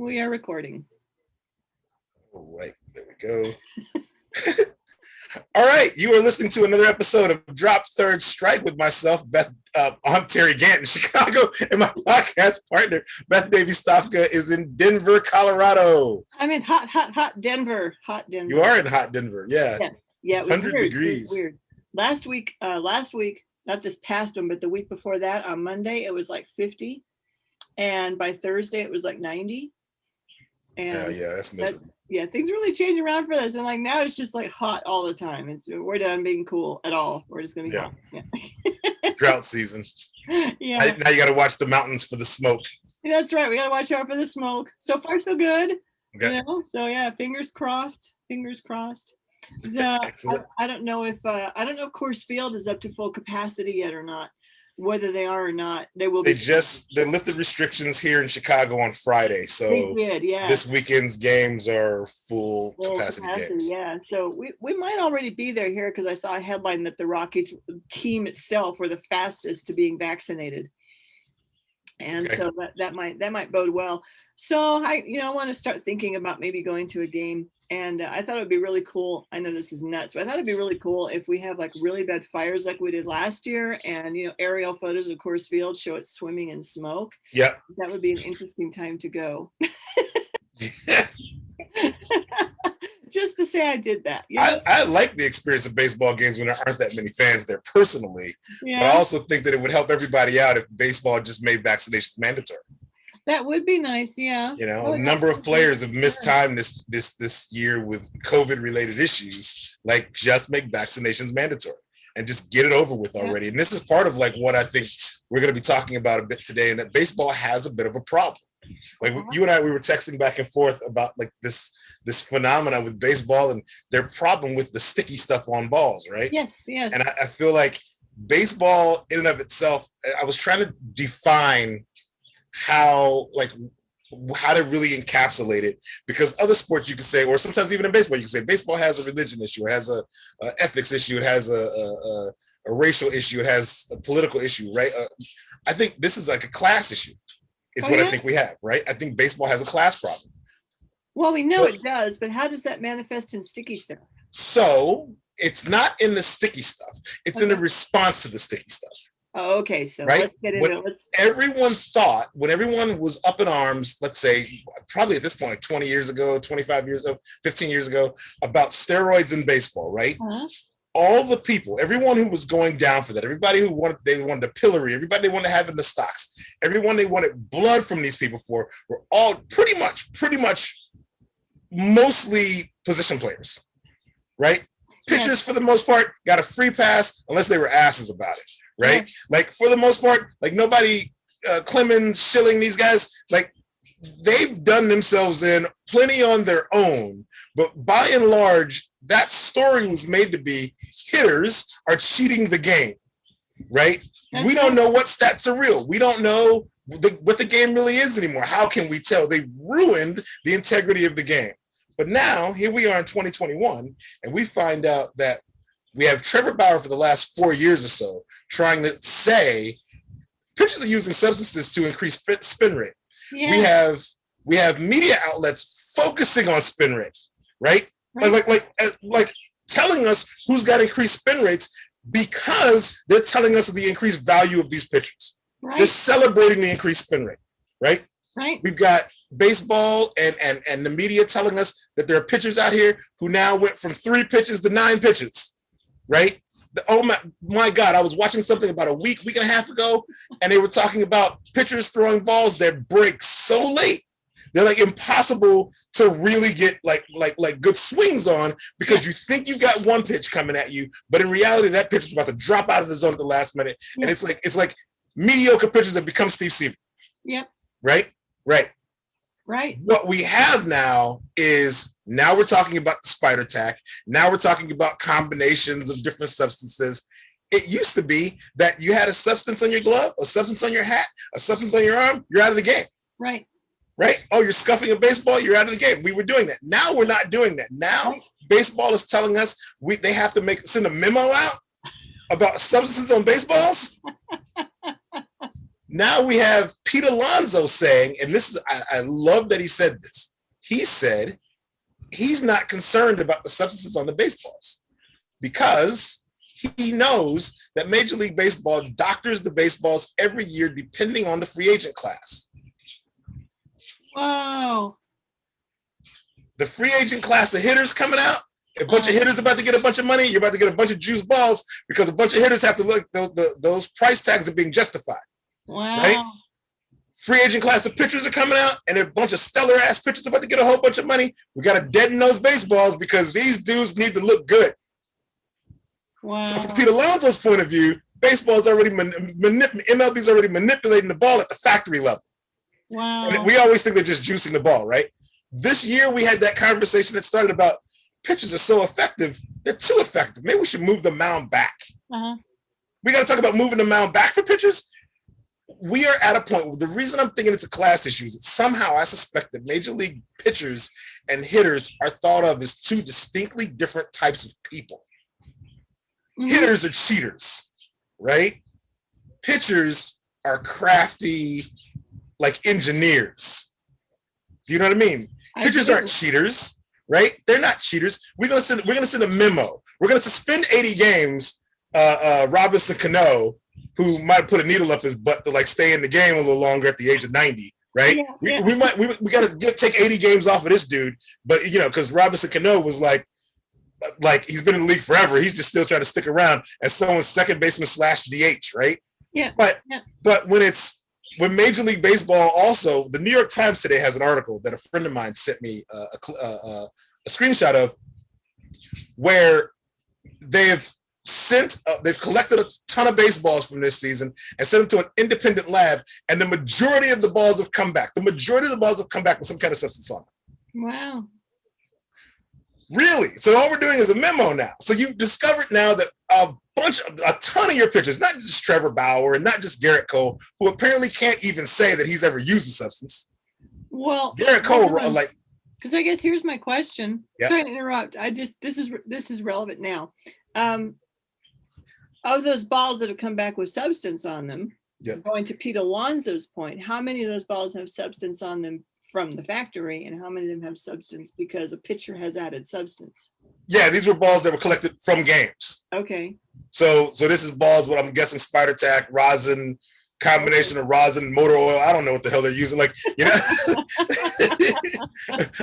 We are recording. All right, there we go. All right, you are listening to another episode of Drop Third Strike with myself, Beth. I'm Terry Gant in Chicago, and my podcast partner, Beth Stofka, is in Denver, Colorado. I'm in hot Denver. Hot Denver. You are in hot Denver, yeah. Yeah, it was 100 weird. degrees. It was weird. Last week, not this past one, but the week before that, on Monday, it was like 50. And by Thursday, it was like 90. And yeah, that's miserable. Things really change around for this. And like now it's just like hot all the time. We're done being cool at all. We're just gonna be hot. Yeah. Drought season. Yeah. Now you gotta watch the mountains for the smoke. Yeah, that's right. We gotta watch out for the smoke. So far so good. Okay. You know? So yeah, fingers crossed. I don't know if Coors Field is up to full capacity yet or not. Whether they are or not, they will be. They lifted restrictions here in Chicago on Friday, so they did, yeah. This weekend's games are full capacity games. Yeah, so we might already be there here because I saw a headline that the Rockies team itself were the fastest to being vaccinated. And okay. So that might bode well. So I want to start thinking about maybe going to a game. And I thought it would be really cool. I know this is nuts, but I thought it'd be really cool if we have like really bad fires like we did last year, and aerial photos of Coors Field show it swimming in smoke. Yeah, that would be an interesting time to go. Just to say I did that. I like the experience of baseball games when there aren't that many fans there personally. Yeah. But I also think that it would help everybody out if baseball just made vaccinations mandatory. That would be nice, yeah. A number of players have missed time this year with COVID-related issues. Like, just make vaccinations mandatory and just get it over with already. And this is part of like what I think we're going to be talking about a bit today, and that baseball has a bit of a problem. Like you and I, we were texting back and forth about like this phenomena with baseball and their problem with the sticky stuff on balls, right? Yes. And I feel like baseball in and of itself, I was trying to define how to really encapsulate it, because other sports you could say, or sometimes even in baseball you can say baseball has a religion issue, it has a ethics issue, it has a racial issue, it has a political issue, right? I think this is like a class issue is what I think we have, right? I think baseball has a class problem. Well, we know it does, but how does that manifest in sticky stuff? So it's not in the sticky stuff, it's in the response to the sticky stuff. Oh, okay. So right? Let's get into it. Everyone thought, when everyone was up in arms, let's say probably at this point, 20 years ago, 25 years ago, 15 years ago, about steroids in baseball, right? Uh-huh. All the people, everyone who was going down for that, everybody who wanted a pillory, everybody they wanted to have in the stocks, everyone they wanted blood from these people for, were all pretty much mostly position players, right? Pitchers, for the most part, got a free pass unless they were asses about it, right? Yeah. Like, for the most part, like nobody, Clemens, Schilling, these guys, like they've done themselves in plenty on their own. But by and large, that story was made to be hitters are cheating the game, right? We don't know what stats are real. We don't know what the game really is anymore. How can we tell? They've ruined the integrity of the game. But now, here we are in 2021, and we find out that we have Trevor Bauer for the last 4 years or so trying to say pitchers are using substances to increase spin rate. Yeah. We have media outlets focusing on spin rates, right? Like telling us who's got increased spin rates because they're telling us the increased value of these pitchers. Right. They're celebrating the increased spin rate, right? Right. We've got baseball and the media telling us that there are pitchers out here who now went from 3 pitches to 9 pitches, right? Oh my God, I was watching something about a week and a half ago, and they were talking about pitchers throwing balls that break so late. They're like impossible to really get like good swings on, because you think you've got one pitch coming at you, but in reality that pitch is about to drop out of the zone at the last minute. Yep. And it's like mediocre pitchers that become Steve Seaver. Yep. Right. Right. What we have now is, now we're talking about the spider tack. Now we're talking about combinations of different substances. It used to be that you had a substance on your glove, a substance on your hat, a substance on your arm, you're out of the game. Right. Oh, you're scuffing a baseball, you're out of the game. We were doing that. Now we're not doing that. Now baseball is telling us they have to send a memo out about substances on baseballs. Now we have Pete Alonso saying, and this is, I love that he said this. He said he's not concerned about the substances on the baseballs because he knows that Major League Baseball doctors the baseballs every year depending on the free agent class. Wow. The free agent class of hitters coming out, a bunch of hitters about to get a bunch of money, you're about to get a bunch of juice balls because a bunch of hitters have to look, those price tags are being justified. Wow. Right? Free agent class of pitchers are coming out, and a bunch of stellar ass pitchers about to get a whole bunch of money. We got to deaden those baseballs because these dudes need to look good. Wow. So from Pete Alonso's point of view, baseball's already MLB's already manipulating the ball at the factory level. Wow. And we always think they're just juicing the ball, right? This year we had that conversation that started about pitchers are so effective, they're too effective. Maybe we should move the mound back. We got to talk about moving the mound back for pitchers. We are at a point where the reason I'm thinking it's a class issue is that somehow I suspect that major league pitchers and hitters are thought of as two distinctly different types of people. Hitters are cheaters, right? Pitchers are crafty, like engineers. Do you know what I mean? Pitchers aren't cheaters, right? They're not cheaters. We're gonna send a memo. We're gonna suspend 80 games. Robinson Cano, who might put a needle up his butt to like stay in the game a little longer at the age of 90, right? Yeah. We gotta take 80 games off of this dude, but because Robinson Cano was like he's been in the league forever. He's just still trying to stick around as someone's second baseman / DH, right? Yeah. But when Major League Baseball also, the New York Times today has an article that a friend of mine sent me a screenshot of, where they've collected a ton of baseballs from this season and sent them to an independent lab, and the majority of the balls have come back. The majority of the balls have come back with some kind of substance on them. Wow. Really? So all we're doing is a memo now. So you've discovered now that a ton of your pitchers, not just Trevor Bauer and not just Garrett Cole, who apparently can't even say that he's ever used a substance. Well, Garrett Cole, because I guess here's my question. Yep. Sorry to interrupt. This is relevant now. Of those balls that have come back with substance on them, yep. Going to Pete Alonso's point, how many of those balls have substance on them from the factory, and how many of them have substance because a pitcher has added substance? Yeah, these were balls that were collected from games. Okay. So this is balls, what I'm guessing, Spider Tack, rosin, combination of rosin and motor oil. I don't know what the hell they're using.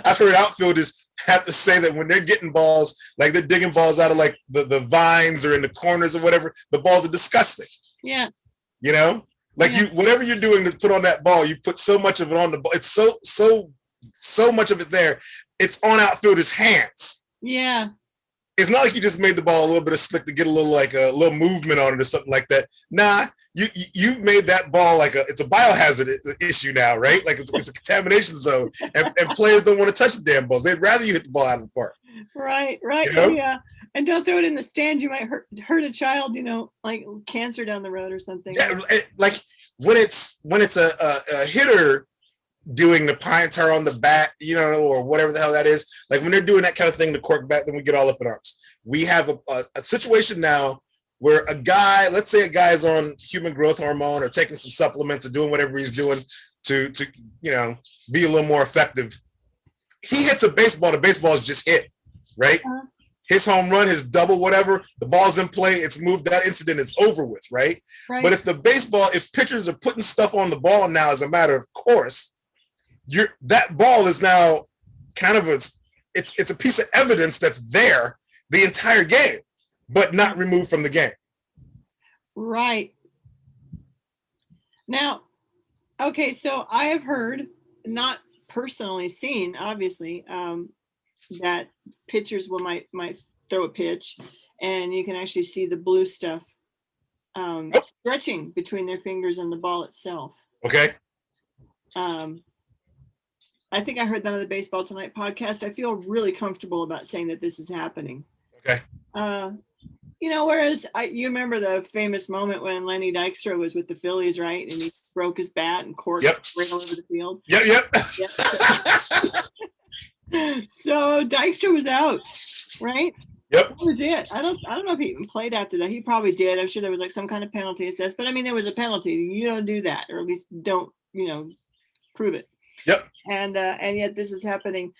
I've heard outfielders have to say that when they're getting balls, like they're digging balls out of like the vines or in the corners or whatever, the balls are disgusting. Yeah. Whatever you're doing to put on that ball, you've put so much of it on the ball. It's so much of it there. It's on outfielders' hands. Yeah. It's not like you just made the ball a little bit of slick to get a little movement on it or something like that. Nah, you've made that ball it's a biohazard issue now, right? Like it's a contamination zone, and players don't want to touch the damn balls. They'd rather you hit the ball out of the park. Right. Yeah. And don't throw it in the stand. You might hurt a child, like cancer down the road or something. Yeah, like when it's a hitter doing the pine tar on the bat, or whatever the hell that is. Like when they're doing that kind of thing, the cork bat, then we get all up in arms. We have a situation now where let's say a guy is on human growth hormone or taking some supplements or doing whatever he's doing to be a little more effective. He hits a baseball, the baseball is just hit, right? His home run, his double, whatever, the ball's in play, it's moved, that incident is over with, right? But if pitchers are putting stuff on the ball now as a matter of course, that ball is now kind of it's a piece of evidence that's there the entire game, but not removed from the game. Right. Now, okay, so I have heard, not personally seen, obviously, that pitchers might throw a pitch, and you can actually see the blue stuff stretching between their fingers and the ball itself. Okay. I think I heard that on the Baseball Tonight podcast. I feel really comfortable about saying that this is happening. Okay. Whereas you remember the famous moment when Lenny Dykstra was with the Phillies, right? And he broke his bat and cork ran all over the field. Yep. So Dykstra was out, right? Yep. That was it. I don't know if he even played after that. He probably did. I'm sure there was like some kind of penalty assessed, but I mean, there was a penalty. You don't do that, or at least don't, prove it. Yep. And yet this is happening.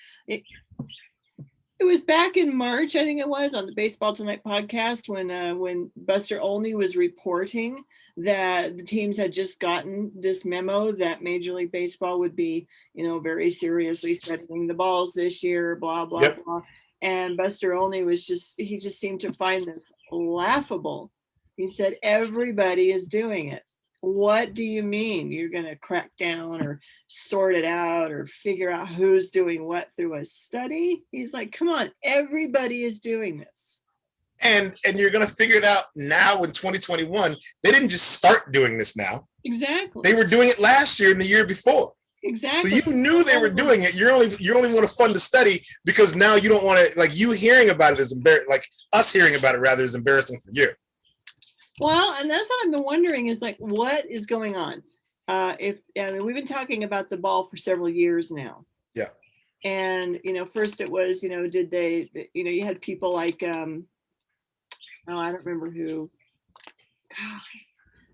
It was back in March, I think it was, on the Baseball Tonight podcast when Buster Olney was reporting that the teams had just gotten this memo that Major League Baseball would be, very seriously threatening the balls this year, blah, blah, Yep. blah. And Buster Olney he just seemed to find this laughable. He said, everybody is doing it. What do you mean you're going to crack down or sort it out or figure out who's doing what through a study? He's like, come on, everybody is doing this. And you're going to figure it out now in 2021. They didn't just start doing this now. Exactly. They were doing it last year and the year before. Exactly. So you knew they were doing it. You only want to fund the study because now you don't want to, like, you hearing about it is embarrassing. Like us hearing about it rather is embarrassing for you. Well, and that's what I've been wondering is like, what is going on? We've been talking about the ball for several years now. Yeah. And, first it was, did they, you had people like, I don't remember who. God,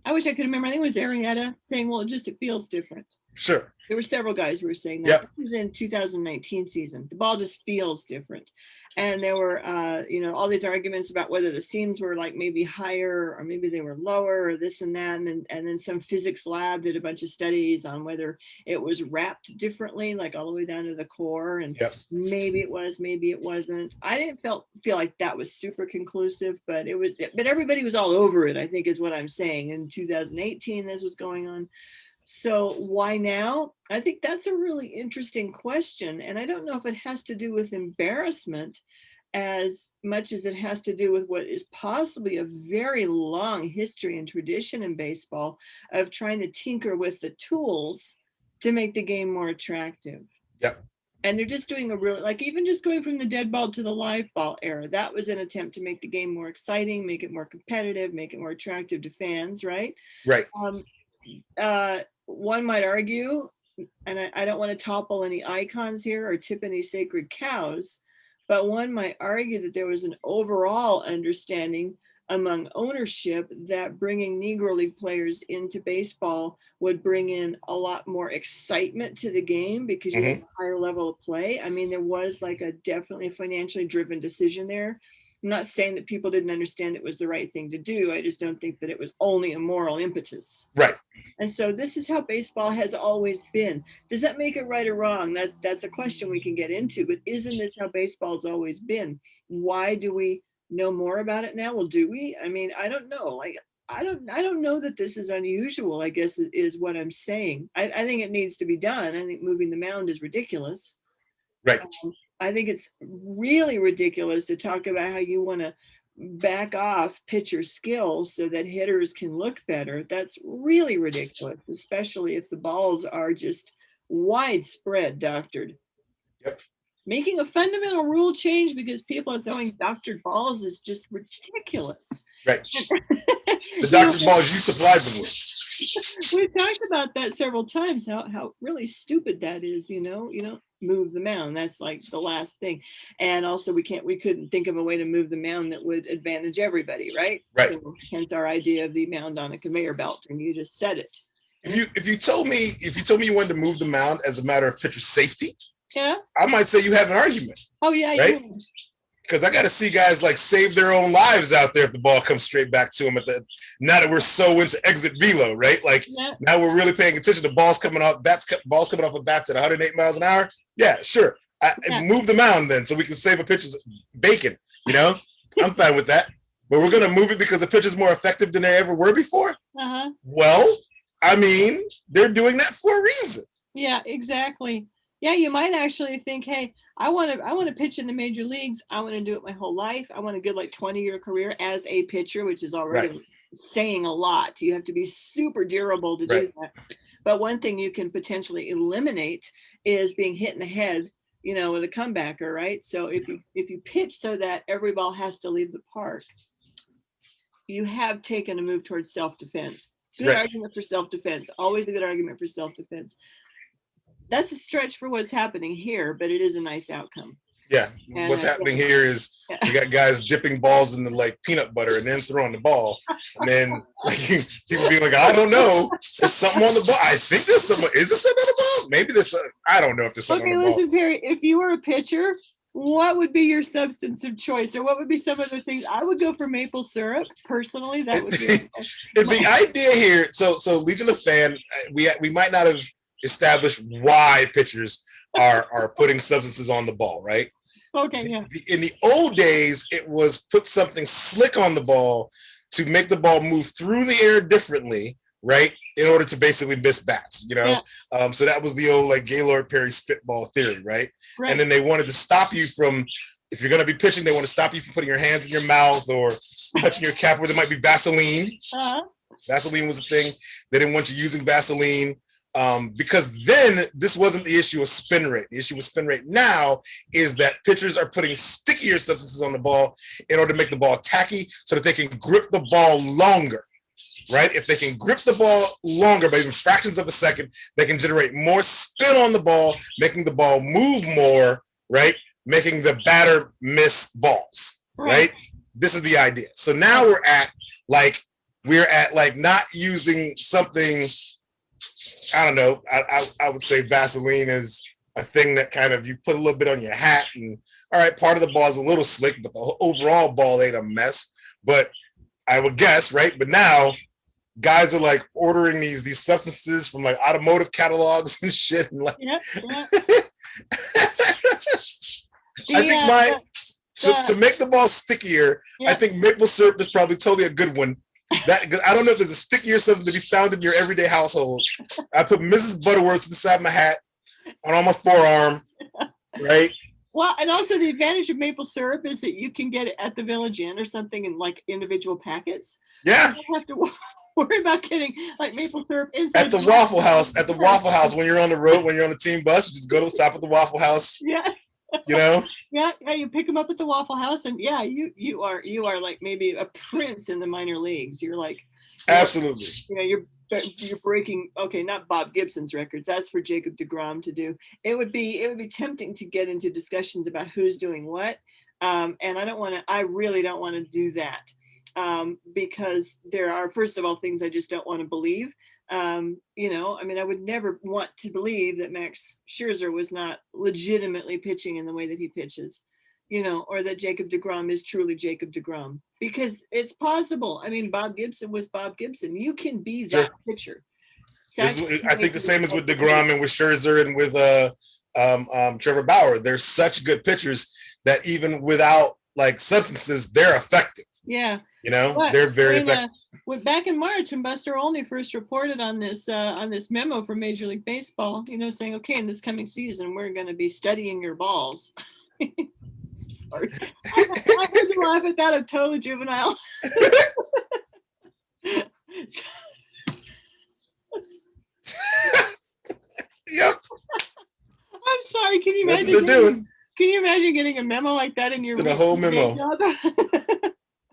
I wish I could remember. I think it was Arietta saying, well, it feels different. Sure. There were several guys who were saying that. Yep. This was in 2019 season. The ball just feels different. And there were, all these arguments about whether the seams were like maybe higher or maybe they were lower or this and that. And then some physics lab did a bunch of studies on whether it was wrapped differently, like all the way down to the core. And yep. Maybe it was, maybe it wasn't. I didn't feel like that was super conclusive, but everybody was all over it, I think is what I'm saying. In 2018, this was going on. So why now? I think that's a really interesting question. And I don't know if it has to do with embarrassment as much as it has to do with what is possibly a very long history and tradition in baseball of trying to tinker with the tools to make the game more attractive. Yep. And they're just doing even just going from the dead ball to the live ball era. That was an attempt to make the game more exciting, make it more competitive, make it more attractive to fans, right? Right. One might argue, and I don't want to topple any icons here or tip any sacred cows, but one might argue that there was an overall understanding among ownership that bringing Negro League players into baseball would bring in a lot more excitement to the game because you have a higher level of play. I mean, there was like a definitely financially driven decision there. I'm not saying that people didn't understand it was the right thing to do. I just don't think that it was only a moral impetus. Right. And so this is how baseball has always been. Does that make it right or wrong? That's a question we can get into, but isn't this how baseball's always been? Why do we know more about it now? Well, do we? I mean, I don't know. Like, I don't know that this is unusual, I guess is what I'm saying. I think it needs to be done. I think moving the mound is ridiculous. Right. I think it's really ridiculous to talk about how you want to back off pitcher skills so that hitters can look better. That's really ridiculous, especially if the balls are just widespread doctored. Yep. Making a fundamental rule change because people are throwing doctored balls is just ridiculous. Right. The doctored balls you supplied them with. We've talked about that several times, how really stupid that is, move the mound. That's like the last thing. And also we couldn't think of a way to move the mound that would advantage everybody, right? Right. So hence our idea of the mound on a conveyor belt, and you just said it. If you told me you wanted to move the mound as a matter of pitcher safety, yeah, I might say you have an argument. Oh yeah, right? Because I got to see guys like save their own lives out there if the ball comes straight back to them. Now that we're so into exit velo, right? Like now we're really paying attention to balls coming off of bats at 108 miles an hour. Yeah, sure. Move the mound then so we can save a pitcher's bacon. I'm fine with that. But we're going to move it because the pitcher's more effective than they ever were before. Uh-huh. Well, I mean, they're doing that for a reason. Yeah, exactly. Yeah, you might actually think, hey, I want to pitch in the major leagues. I want to do it my whole life. I want a good 20-year career as a pitcher, which is already saying a lot. You have to be super durable to do that. But one thing you can potentially eliminate is being hit in the head, with a comebacker, right? So if you pitch so that every ball has to leave the park, you have taken a move towards self-defense. Good argument for self-defense. Always a good argument for self-defense. That's a stretch for what's happening here, but it is a nice outcome. Yeah, And, what's happening here is you got guys dipping balls in the like peanut butter and then throwing the ball, and then like people being like, I don't know, there's something on the ball. I think there's something. Is there something on the ball? Maybe there's. I don't know if there's something on the ball. Listen, Terry. If you were a pitcher, what would be your substance of choice, or what would be some of the things? I would go for maple syrup personally. That would be. The idea here. So Legion of Fan, we might not have established why pitchers are putting substances on the ball, right? Okay, yeah. In the old days, it was put something slick on the ball to make the ball move through the air differently, right? In order to basically miss bats, you know? Yeah. So that was the old like Gaylord Perry spitball theory, right? And then they wanted to stop you from, if you're going to be pitching, they want to stop you from putting your hands in your mouth or touching your cap where there might be Vaseline. Vaseline was a thing. They didn't want you using Vaseline. Because then this wasn't the issue of spin rate. The issue with spin rate now is that pitchers are putting stickier substances on the ball in order to make the ball tacky so that they can grip the ball longer, right? If they can grip the ball longer by even fractions of a second, they can generate more spin on the ball, making the ball move more, right? Making the batter miss balls, right? This is the idea. So now we're at like not using something. I don't know. I would say Vaseline is a thing that kind of you put a little bit on your hat, and all right, part of the ball is a little slick, but the overall ball ain't a mess. But I would guess, right? But now guys are like ordering these substances from like automotive catalogs and shit. And like, I think to make the ball stickier, I think maple syrup is probably totally a good one. Because I don't know if there's a stickier something to be found in your everyday household. I put Mrs. Butterworth's inside my hat on my forearm, right? Well, and also the advantage of maple syrup is that you can get it at the Village Inn or something in like individual packets. Yeah. You don't have to worry about getting like maple syrup inside. At the Waffle House, when you're on the road, when you're on the team bus, you just go to the stop at the Waffle House. Yeah. You know? Yeah, you pick them up at the Waffle House, and yeah, you are like maybe a prince in the minor leagues. You're like absolutely. You know, you're breaking. Okay, not Bob Gibson's records. That's for Jacob deGrom to do. It would be tempting to get into discussions about who's doing what, and I really don't want to do that, because there are, first of all, things I just don't want to believe. You know, I mean, I would never want to believe that Max Scherzer was not legitimately pitching in the way that he pitches, you know, or that Jacob deGrom is truly Jacob deGrom, because it's possible. I mean, Bob Gibson was Bob Gibson. You can be that pitcher. I think the same as with deGrom and with Scherzer and with Trevor Bauer. They're such good pitchers that even without like substances, they're effective. Yeah. You know, they're very effective. Back in March, when Buster Olney first reported on this memo from Major League Baseball, you know, saying, okay, in this coming season, we're going to be studying your balls. Sorry. I heard you laugh at that. I'm totally juvenile. Yep. I'm sorry. Can you imagine? That's what they're doing. Can you imagine getting a memo like that in your the whole memo?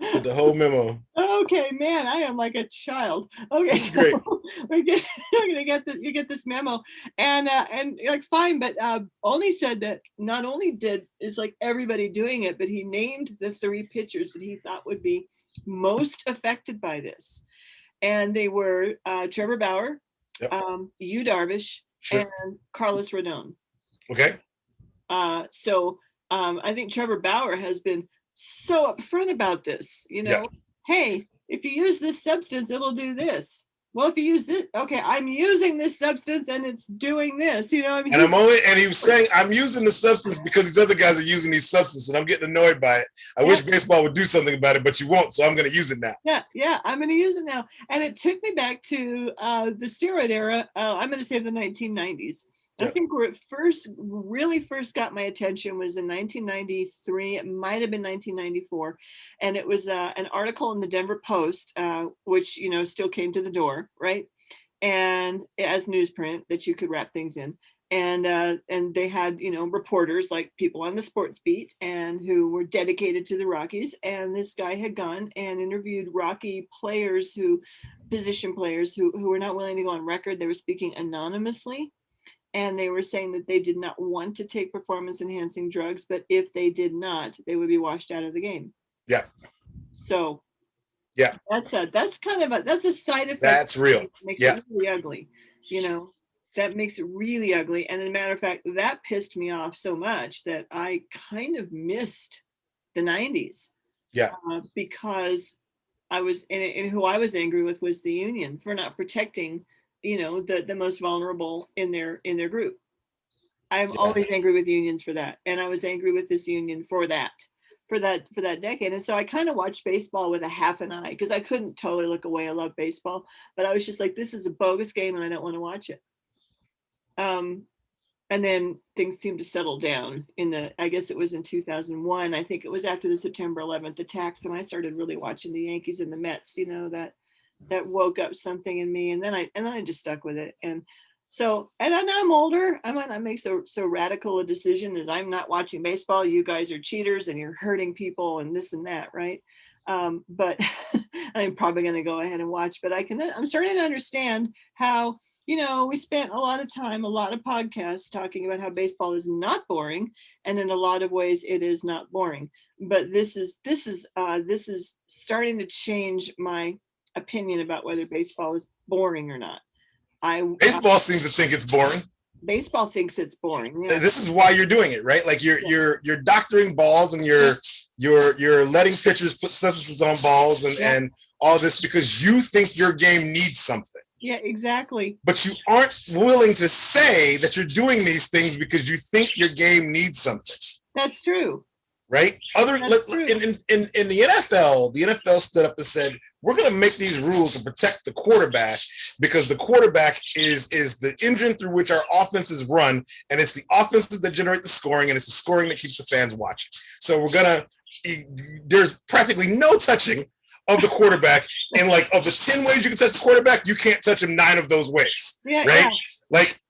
So the whole memo. Okay, man, I am like a child. Okay, so great. You get this memo, and like fine, but Olney said that not only is like everybody doing it, but he named the 3 pitchers that he thought would be most affected by this, and they were Trevor Bauer, Yu Darvish, and Carlos Rodon. Okay. So I think Trevor Bauer has been so upfront about this, you know, hey, if you use this substance, it'll do this. Well, if you use this, okay, I'm using this substance and it's doing this, you know. I mean, and he was saying, I'm using the substance because these other guys are using these substances and I'm getting annoyed by it. I wish baseball would do something about it, but you won't, so I'm going to use it now. Yeah, I'm going to use it now. And it took me back to the steroid era. I'm going to say the 1990s. I think where it really first got my attention was in 1993. It might have been 1994. And it was an article in the Denver Post, which, you know, still came to the door, right? And as newsprint that you could wrap things in. And they had, you know, reporters like people on the sports beat and who were dedicated to the Rockies. And this guy had gone and interviewed Rocky position players who were not willing to go on record. They were speaking anonymously. and they were saying that they did not want to take performance enhancing drugs, but if they did not, they would be washed out of the game. Yeah. So yeah, that's a side effect. That's real. Makes it really ugly, that makes it really ugly. And as a matter of fact, that pissed me off so much that I kind of missed the 90s. Yeah. Because I was, and who I was angry with was the union for not protecting, the most vulnerable in their group. I'm always angry with unions for that. And I was angry with this union for that decade. And so I kind of watched baseball with a half an eye, because I couldn't totally look away. I love baseball, but I was just like, this is a bogus game and I don't want to watch it. And then things seemed to settle down I guess it was in 2001. I think it was after the September 11th attacks, and I started really watching the Yankees and the Mets, that woke up something in me. And then I just stuck with it. And so, and I'm older. I might not make so radical a decision as I'm not watching baseball. You guys are cheaters and you're hurting people and this and that. Right. But I'm probably going to go ahead and watch, but I'm starting to understand how, we spent a lot of time, a lot of podcasts talking about how baseball is not boring. And in a lot of ways it is not boring, but this is starting to change my opinion about whether baseball is boring or not. Baseball seems to think it's boring. Baseball thinks it's boring. Yeah. This is why you're doing it, right? Like you're doctoring balls, and you're letting pitchers put substances on balls and all this because you think your game needs something. Yeah, exactly. But you aren't willing to say that you're doing these things because you think your game needs something. That's true. Right? In the NFL stood up and said, we're going to make these rules to protect the quarterback because the quarterback is the engine through which our offense is run, and it's the offenses that generate the scoring, and it's the scoring that keeps the fans watching. So there's practically no touching of the quarterback, and like of the 10 ways you can touch the quarterback, you can't touch him 9 of those ways. Yeah, right? Yeah. Like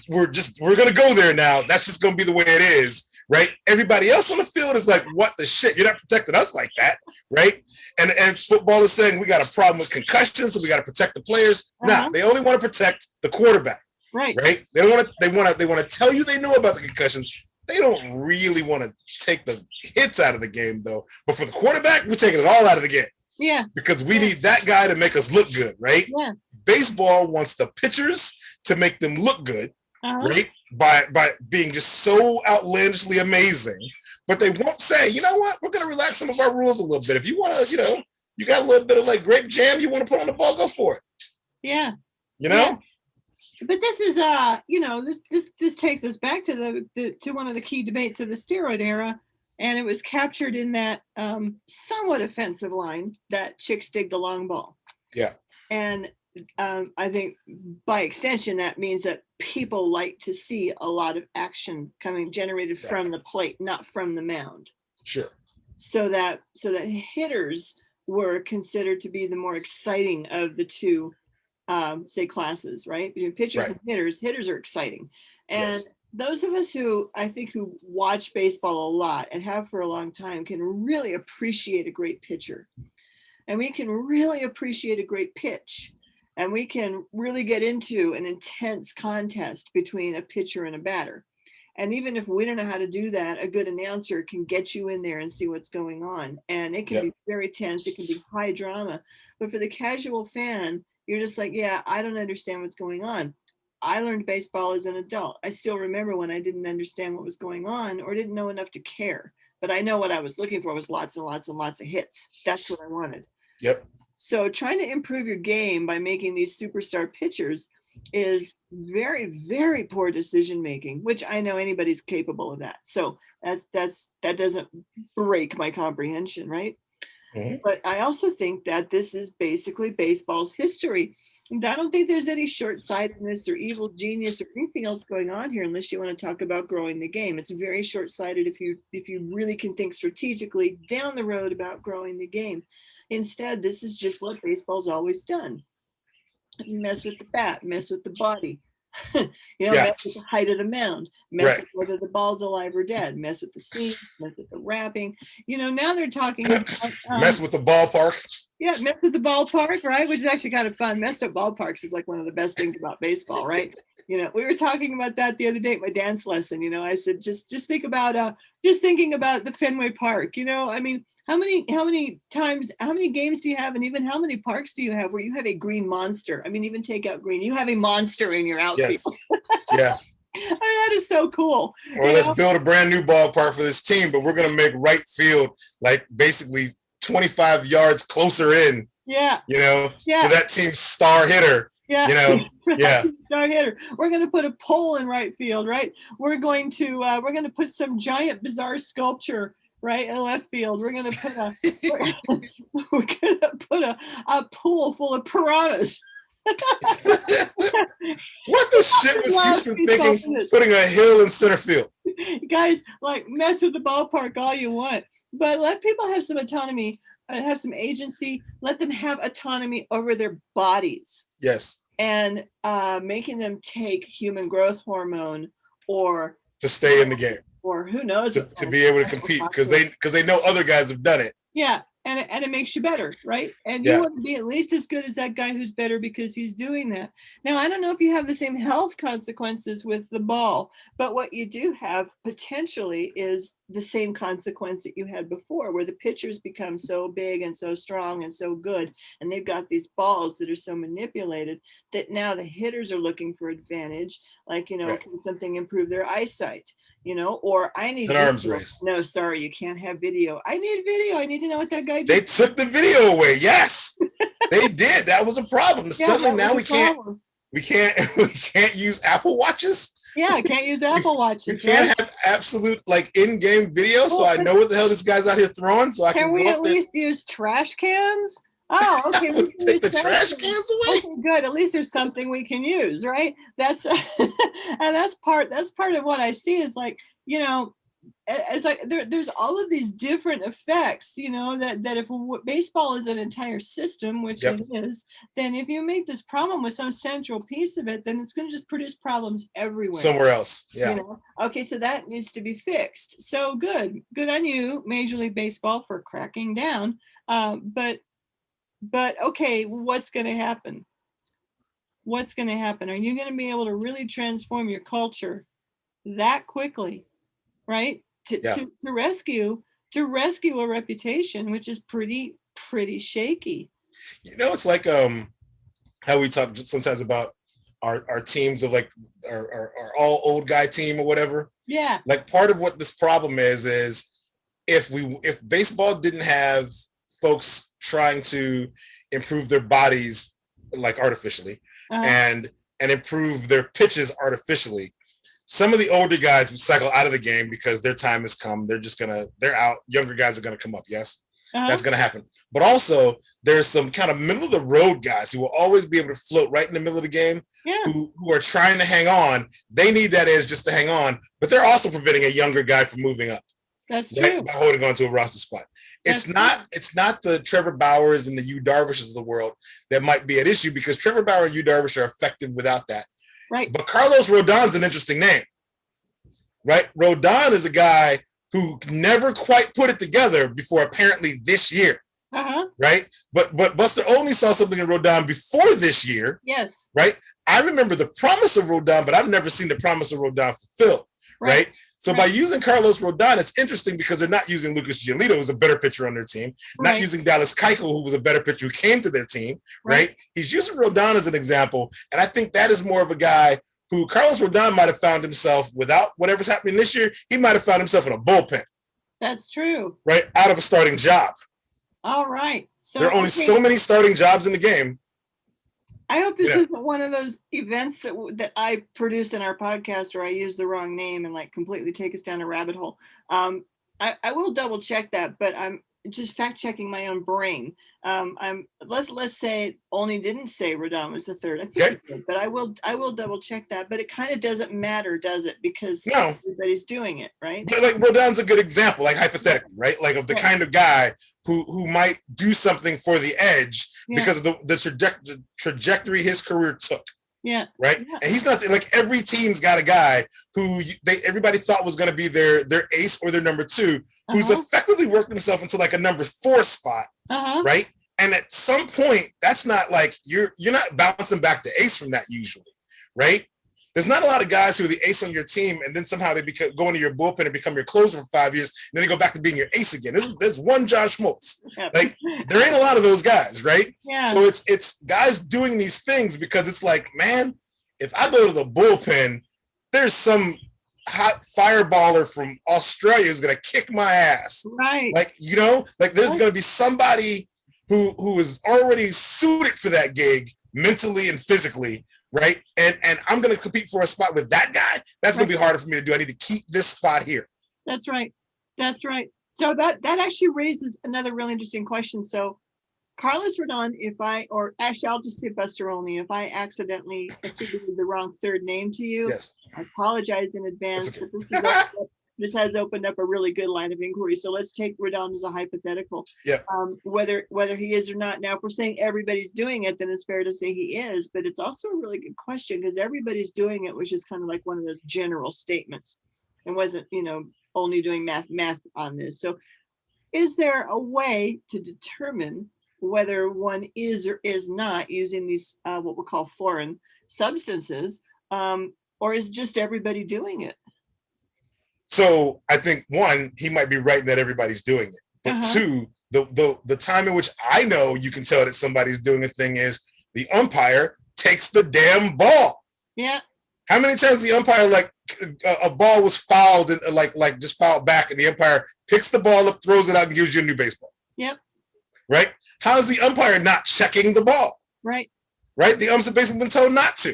we're gonna go there now. That's just gonna be the way it is, right? Everybody else on the field is like, what the shit? You're not protecting us like that, right? And football is saying we got a problem with concussions, so we got to protect the players. Nah, they only want to protect the quarterback. Right. Right? They want to tell you they know about the concussions. They don't really want to take the hits out of the game though. But for the quarterback, we're taking it all out of the game. Yeah. Because we need that guy to make us look good, right? Yeah. Baseball wants the pitchers to make them look good, right? By being just so outlandishly amazing. But they won't say, you know what, we're going to relax some of our rules a little bit. If you want to, you got a little bit of like grape jam you want to put on the ball, go for it. Yeah. Yeah. But this is, this takes us back to to one of the key debates of the steroid era. And it was captured in that somewhat offensive line that chicks dig the long ball. Yeah. And I think by extension, that means that people like to see a lot of action generated from the plate, not from the mound. Sure. So that hitters were considered to be the more exciting of the two, say, classes, right? Between pitchers and hitters are exciting. And those of us who watch baseball a lot and have for a long time can really appreciate a great pitcher. And we can really appreciate a great pitch. And we can really get into an intense contest between a pitcher and a batter. And even if we don't know how to do that, a good announcer can get you in there and see what's going on. And it can be very tense. It can be high drama. But for the casual fan, you're just like, yeah, I don't understand what's going on. I learned baseball as an adult. I still remember when I didn't understand what was going on or didn't know enough to care. But I know what I was looking for was lots and lots and lots of hits. That's what I wanted. Yep. So trying to improve your game by making these superstar pitchers is very, very poor decision making, which I know anybody's capable of that. So that doesn't break my comprehension, right? Mm-hmm. But I also think that this is basically baseball's history. And I don't think there's any short-sightedness or evil genius or anything else going on here, unless you want to talk about growing the game. It's very short-sighted if you really can think strategically down the road about growing the game. Instead, this is just what baseball's always done. You mess with the bat, mess with the body, mess with the height of the mound, mess with whether the ball's alive or dead, mess with the seam, mess with the wrapping. Now they're talking about, mess with the ballpark. Yeah, mess with the ballpark, right? Which is actually kind of fun. Messed up ballparks is like one of the best things about baseball, right? We were talking about that the other day at my dance lesson. I said just think about just thinking about the Fenway Park. I mean, how many games do you have, and even how many parks do you have where you have a green monster? I mean, even take out green, you have a monster in your outfield. Yes. Yeah. I mean, that is so cool. Or let's build a brand new ballpark for this team, but we're going to make right field like basically 25 yards closer in. Yeah. For that team's star hitter. Yeah. Yeah. Star hitter. We're going to put a pole in right field, right? We're going to put some giant bizarre sculpture right in left field. We're going to put a pool full of piranhas. What the shit was Houston thinking putting a hill in center field? Guys, like, mess with the ballpark all you want, but let people have some autonomy, have some agency. Let them have autonomy over their bodies. Yes. And making them take human growth hormone or to stay in the game, or who knows, to be able to compete because they know other guys have done it. Yeah. And it makes you better, right? And you want to be at least as good as that guy who's better because he's doing that. Now, I don't know if you have the same health consequences with the ball, but what you do have potentially is the same consequence that you had before, where the pitchers become so big and so strong and so good, and they've got these balls that are so manipulated that now the hitters are looking for advantage, like, can something improve their eyesight? Or I need an arms race. No, sorry, you can't have video. I need video. I need to know what that guy did. They took the video away. Yes, they did. That was a problem. Suddenly now we can't use Apple Watches. Yeah, I can't use Apple Watches. We can't have absolute in-game video, so I know what the hell this guy's out here throwing. So I can we at least use trash cans? Oh, okay. We can take the trash cans away. Okay, good. At least there's something we can use, right? That's and that's part of what I see is like, it's like there's all of these different effects, that if baseball is an entire system, which it is, then if you make this problem with some central piece of it, then it's going to just produce problems everywhere. Somewhere else. Yeah. Okay, so that needs to be fixed. So good on you, Major League Baseball, for cracking down. But okay, what's going to happen? What's going to happen? Are you going to be able to really transform your culture that quickly, right? To rescue a reputation which is pretty shaky. It's like how we talk sometimes about our teams of like our all old guy team or whatever. Yeah. Like part of what this problem is if baseball didn't have folks trying to improve their bodies like artificially and improve their pitches artificially, some of the older guys would cycle out of the game because their time has come. They're out. Younger guys are going to come up. Yes, that's going to happen. But also there's some kind of middle of the road guys who will always be able to float right in the middle of the game, who are trying to hang on. They need that edge just to hang on, but they're also preventing a younger guy from moving up. That's true. By holding on to a roster spot. It's not the Trevor Bauers and the Yu Darvishes of the world that might be at issue, because Trevor Bauer and Yu Darvish are effective without that. Right. But Carlos Rodon's an interesting name. Right? Rodon is a guy who never quite put it together before apparently this year. Right? But Buster only saw something in Rodon before this year. Yes. Right? I remember the promise of Rodon, but I've never seen the promise of Rodon fulfilled. Right? So by using Carlos Rodon, it's interesting because they're not using Lucas Giolito, who's a better pitcher on their team, not using Dallas Keuchel, who was a better pitcher who came to their team, right? He's using Rodon as an example, and I think that is more of a guy who Carlos Rodon might have found himself, without whatever's happening this year, he might have found himself in a bullpen. That's true. Right? Out of a starting job. All right. So there are only so many starting jobs in the game. I hope this isn't one of those events that I produce in our podcast where I use the wrong name and like completely take us down a rabbit hole. I will double check that, but I'm just fact checking my own brain. Let's say only didn't say Rodon was the third. I think it did, but I will double check that. But it kind of doesn't matter, does it? Because everybody's doing it, right? But like Rodon's a good example, like hypothetically, right? Like of the kind of guy who might do something for the edge because of the trajectory his career took. Yeah. Right. Yeah. And he's not like every team's got a guy who everybody thought was going to be their ace or their number two, who's effectively worked himself into like a number 4 spot. Right. And at some point, that's not like you're not bouncing back to ace from that usually, right? There's not a lot of guys who are the ace on your team, and then somehow they go into your bullpen and become your closer for 5 years, and then they go back to being your ace again. There's one Josh Schultz. Like, there ain't a lot of those guys, right? Yeah. So it's guys doing these things because it's like, man, if I go to the bullpen, there's some hot fireballer from Australia who's gonna kick my ass. Right. Like, you know, like there's gonna be somebody who is already suited for that gig mentally and physically, right? And I'm going to compete for a spot with that guy. That's going to be harder for me to do. I need to keep this spot here. That's right. That's right. So that actually raises another really interesting question. So Carlos Rodon, I'll just say Buster Olney, if I accidentally attributed the wrong third name to you, yes, I apologize in advance. Okay. But this has opened up a really good line of inquiry. So let's take Rodon as a hypothetical. Yeah. Whether he is or not. Now, if we're saying everybody's doing it, then it's fair to say he is. But it's also a really good question because everybody's doing it, which is kind of like one of those general statements, and wasn't only doing math on this. So, is there a way to determine whether one is or is not using these what we'll call foreign substances, or is just everybody doing it? So I think one, he might be right in that everybody's doing it. But two, the time in which I know you can tell that somebody's doing a thing is the umpire takes the damn ball. Yeah. How many times the umpire, like a ball was fouled and like just fouled back, and the umpire picks the ball up, throws it out, and gives you a new baseball? Yep. Right? How is the umpire not checking the ball? Right. Right? The umps have basically been told not to.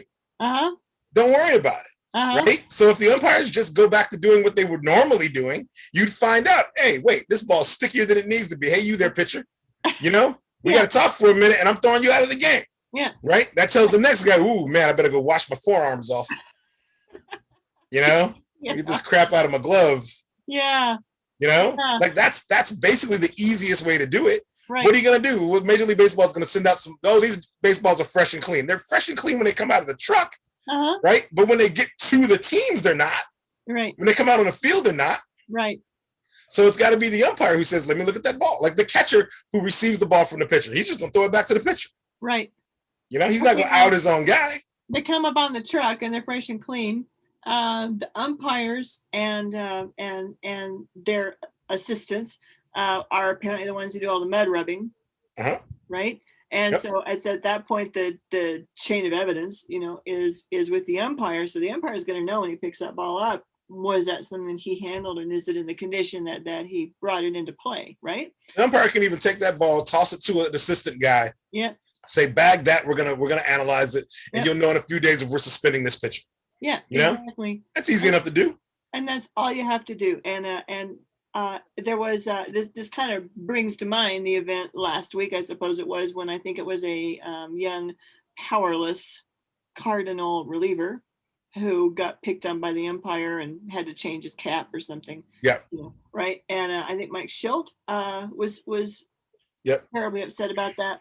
Don't worry about it. Right? So if the umpires just go back to doing what they were normally doing, you'd find out, hey, wait, this ball's stickier than it needs to be. Hey, you there, pitcher. We got to talk for a minute, and I'm throwing you out of the game. Yeah. Right? That tells the next guy, ooh, man, I better go wash my forearms off. Get this crap out of my glove. Yeah. Like that's basically the easiest way to do it. Right. What are you going to do? Major League Baseball is going to send out these baseballs are fresh and clean. They're fresh and clean when they come out of the truck. Right? But when they get to the teams, they're not. Right. When they come out on the field, they're not. Right. So it's got to be the umpire who says, let me look at that ball. Like the catcher who receives the ball from the pitcher. He's just going to throw it back to the pitcher. Right. He's not going to out his own guy. They come up on the truck and they're fresh and clean. The umpires and their assistants are apparently the ones who do all the mud rubbing. Right. And so it's at that point the chain of evidence, is with the umpire. So the umpire is going to know when he picks that ball up, was that something he handled, and is it in the condition that he brought it into play, right? The umpire can even take that ball, toss it to an assistant guy. Yeah. Say, bag that. We're gonna analyze it, and you'll know in a few days if we're suspending this pitcher. Yeah. Exactly. That's easy enough to do. And that's all you have to do. And there was this kind of brings to mind the event last week, I suppose it was, when I think it was a young powerless Cardinal reliever who got picked on by the umpire and had to change his cap or something. Yeah. Right. And I think Mike Schilt was terribly upset about that.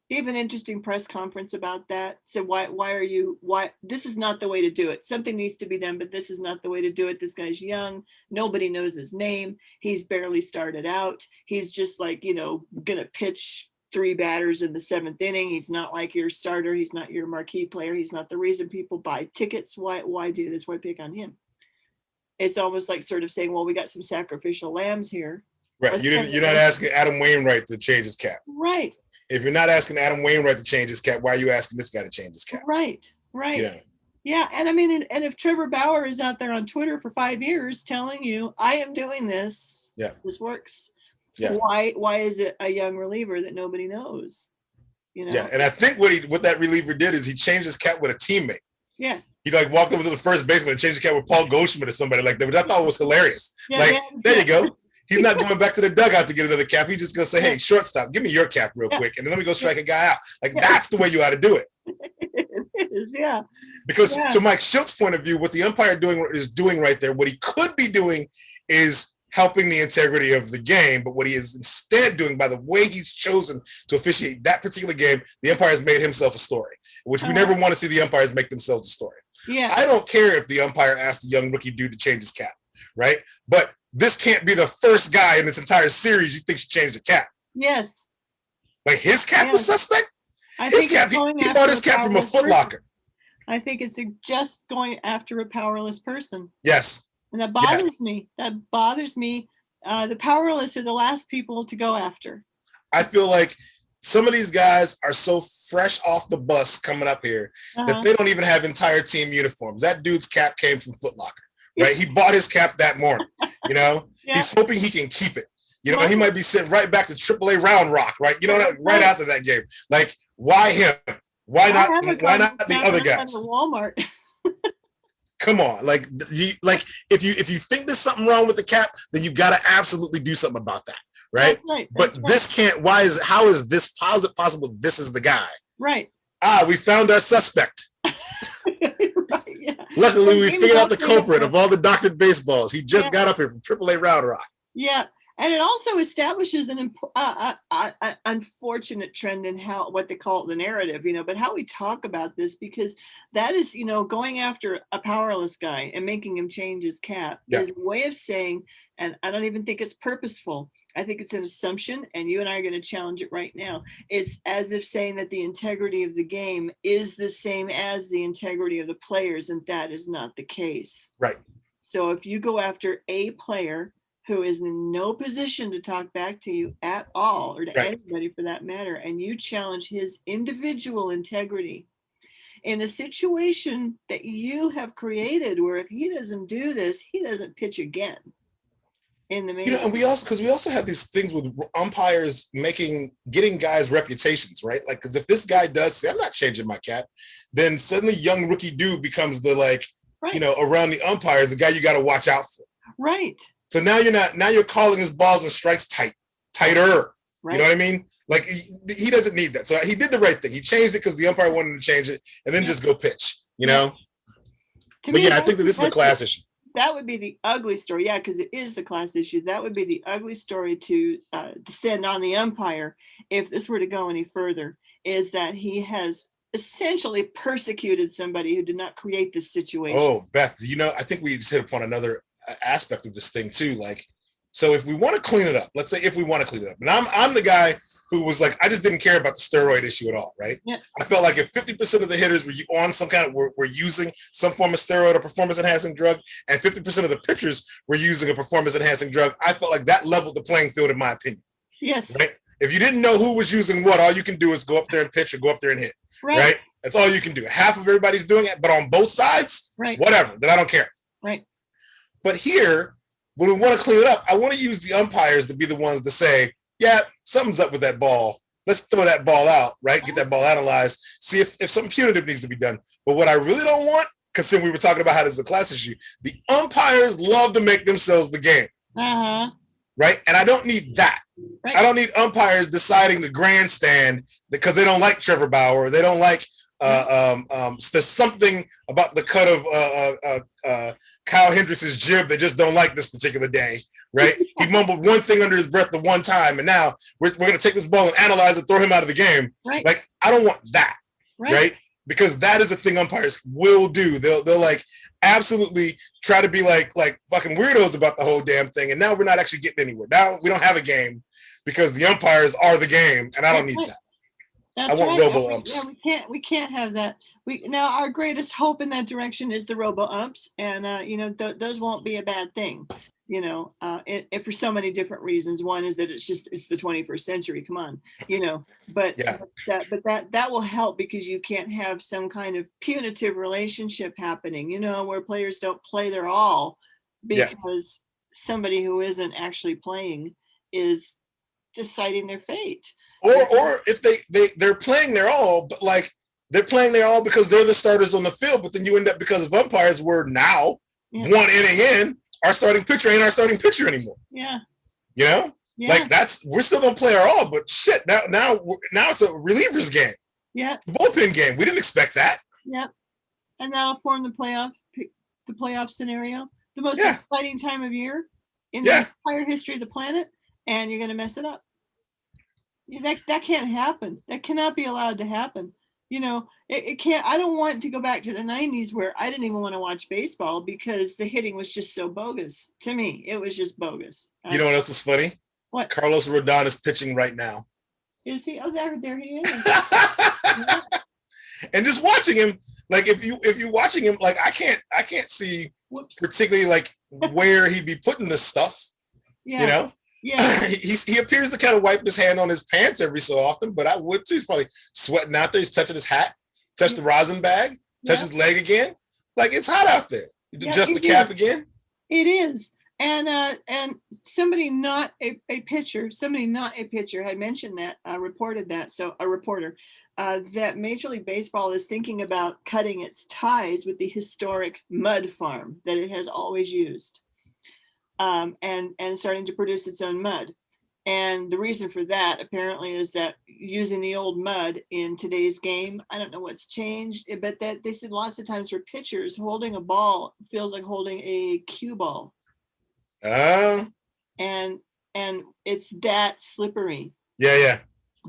Gave an interesting press conference about that. Said, why this is not the way to do it. Something needs to be done, but this is not the way to do it. This guy's young. Nobody knows his name. He's barely started out. He's just like, gonna pitch 3 batters in the 7th inning. He's not like your starter. He's not your marquee player. He's not the reason people buy tickets. Why do this? Why pick on him? It's almost like sort of saying, well, we got some sacrificial lambs here. Right. You're not asking Adam Wainwright to change his cap. Right. If you're not asking Adam Wainwright to change his cap, why are you asking this guy to change his cap? Right. Yeah. And I mean, and if Trevor Bauer is out there on Twitter for 5 years telling you, I am doing this, this works. Yeah. Why is it a young reliever that nobody knows? Yeah. And I think what that reliever did is he changed his cap with a teammate. Yeah. He walked over to the first baseman and changed his cap with Paul Goldschmidt or somebody like that, which I thought was hilarious. There you go. He's not going back to the dugout to get another cap. He's just going to say, hey, shortstop, give me your cap real quick, and then let me go strike a guy out. That's the way you ought to do it. It is, yeah. Because to Mike Schilt's point of view, what the umpire is doing right there, what he could be doing is helping the integrity of the game, but what he is instead doing, by the way he's chosen to officiate that particular game, the umpire has made himself a story, which we never want to see the umpires make themselves a story. Yeah. I don't care if the umpire asked the young rookie dude to change his cap, right? But this can't be the first guy in this entire series you think should change the cap. Yes. Like his cap was suspect. I His think cap, he bought his cap from a Foot Locker. I think it's just going after a powerless person. Yes. And that bothers me. That bothers me. The powerless are the last people to go after. I feel like some of these guys are so fresh off the bus coming up here that they don't even have entire team uniforms. That dude's cap came from Foot Locker, right? He bought his cap that morning, you know? He's hoping he can keep it. You know, he might be sent right back to AAA Round Rock, right? You know, right after that game. Like, why him? Why not the other guys? Walmart. Come on, like if you think there's something wrong with the cap, then you got to absolutely do something about that, right? But this can't. How is this possible? This is the guy, right? We found our suspect. Right, yeah. Luckily, we figured out the culprit of all the doctored baseballs. He just got up here from AAA Round Rock. Yeah. And it also establishes an unfortunate trend in what they call the narrative, but how we talk about this, because that is, going after a powerless guy and making him change his cap is a way of saying, and I don't even think it's purposeful. I think it's an assumption, and you and I are going to challenge it right now. It's as if saying that the integrity of the game is the same as the integrity of the players, and that is not the case. Right. So if you go after a player who is in no position to talk back to you at all, or to anybody for that matter, and you challenge his individual integrity in a situation that you have created, where if he doesn't do this, he doesn't pitch again in the main. And we also have these things with umpires getting guys reputations, right? Like, because if this guy does say, I'm not changing my cap, then suddenly young rookie dude becomes the around the umpires, the guy you got to watch out for. Right. So now you're calling his balls and strikes tighter. Right. You know what I mean? Like he doesn't need that. So he did the right thing. He changed it because the umpire wanted to change it, and then just go pitch, I think that this is a class issue. That would be the ugly story. Yeah, because it is the class issue. That would be the ugly story to descend on the umpire if this were to go any further, is that he has essentially persecuted somebody who did not create this situation. Oh, Beth, I think we just hit upon another aspect of this thing too. Like, so if we want to clean it up, let's say if we want to clean it up, and I'm the guy who was like, I just didn't care about the steroid issue at all, right? Yeah. I felt like if 50% of the hitters were on some kind of were using some form of steroid or performance enhancing drug, and 50% of the pitchers were using a performance enhancing drug, I felt like that leveled the playing field, in my opinion. Yes. Right. If you didn't know who was using what, all you can do is go up there and pitch or go up there and hit. Right. That's all you can do. Half of everybody's doing it, but on both sides, whatever. Then I don't care. Right. But here, when we want to clean it up, I want to use the umpires to be the ones to say, yeah, something's up with that ball. Let's throw that ball out, right? Get that ball analyzed, see if something punitive needs to be done. But what I really don't want, because then we were talking about how this is a class issue, the umpires love to make themselves the game. Right? And I don't need that. Right. I don't need umpires deciding the grandstand because they don't like Trevor Bauer. They don't like there's something about the cut of Kyle Hendricks' jib they just don't like this particular day, right? He mumbled one thing under his breath the one time, and now we're going to take this ball and analyze it, throw him out of the game. Right. Like, I don't want that, right? Because that is a thing umpires will do. They'll like absolutely try to be like fucking weirdos about the whole damn thing, and now we're not actually getting anywhere. Now we don't have a game because the umpires are the game, and I don't need that. That's I want robo umps. We can't have that. Now our greatest hope in that direction is the robo umps, and those won't be a bad thing. And for so many different reasons. One is that it's the 21st century. Come on, but that will help because you can't have some kind of punitive relationship happening. Where players don't play their all because somebody who isn't actually playing is deciding their fate. Or if they're playing their all, but like they're playing their all because they're the starters on the field, but then you end up, because of umpires, we're now 1 inning in, our starting pitcher ain't our starting pitcher anymore. Yeah. Like we're still gonna play our all, but shit, now it's a relievers game. Yeah. It's a bullpen game. We didn't expect that. Yeah. And that'll form the playoff scenario, the most exciting time of year in the entire history of the planet, and you're gonna mess it up. That can't happen. That cannot be allowed to happen. It can't. I don't want to go back to the 90s where I didn't even want to watch baseball because the hitting was just so bogus. To me, it was just bogus. You know what else is funny? What? Carlos Rodon is pitching right now. Is he? Oh, there he is. And just watching him, like if you're watching him, like I can't see particularly like where he'd be putting this stuff. Yeah. You know? Yeah. he appears to kind of wipe his hand on his pants every so often, but I would too. He's probably sweating out there. He's touching his hat, touch the rosin bag, touch his leg again. Like it's hot out there. Adjust the cap again. It is. And somebody not a pitcher had mentioned that, reported that. So a reporter, that Major League Baseball is thinking about cutting its ties with the historic mud farm that it has always used, and starting to produce its own mud. And the reason for that apparently is that using the old mud in today's game, I don't know what's changed, but that they said lots of times for pitchers, holding a ball feels like holding a cue ball. And it's that slippery. Yeah.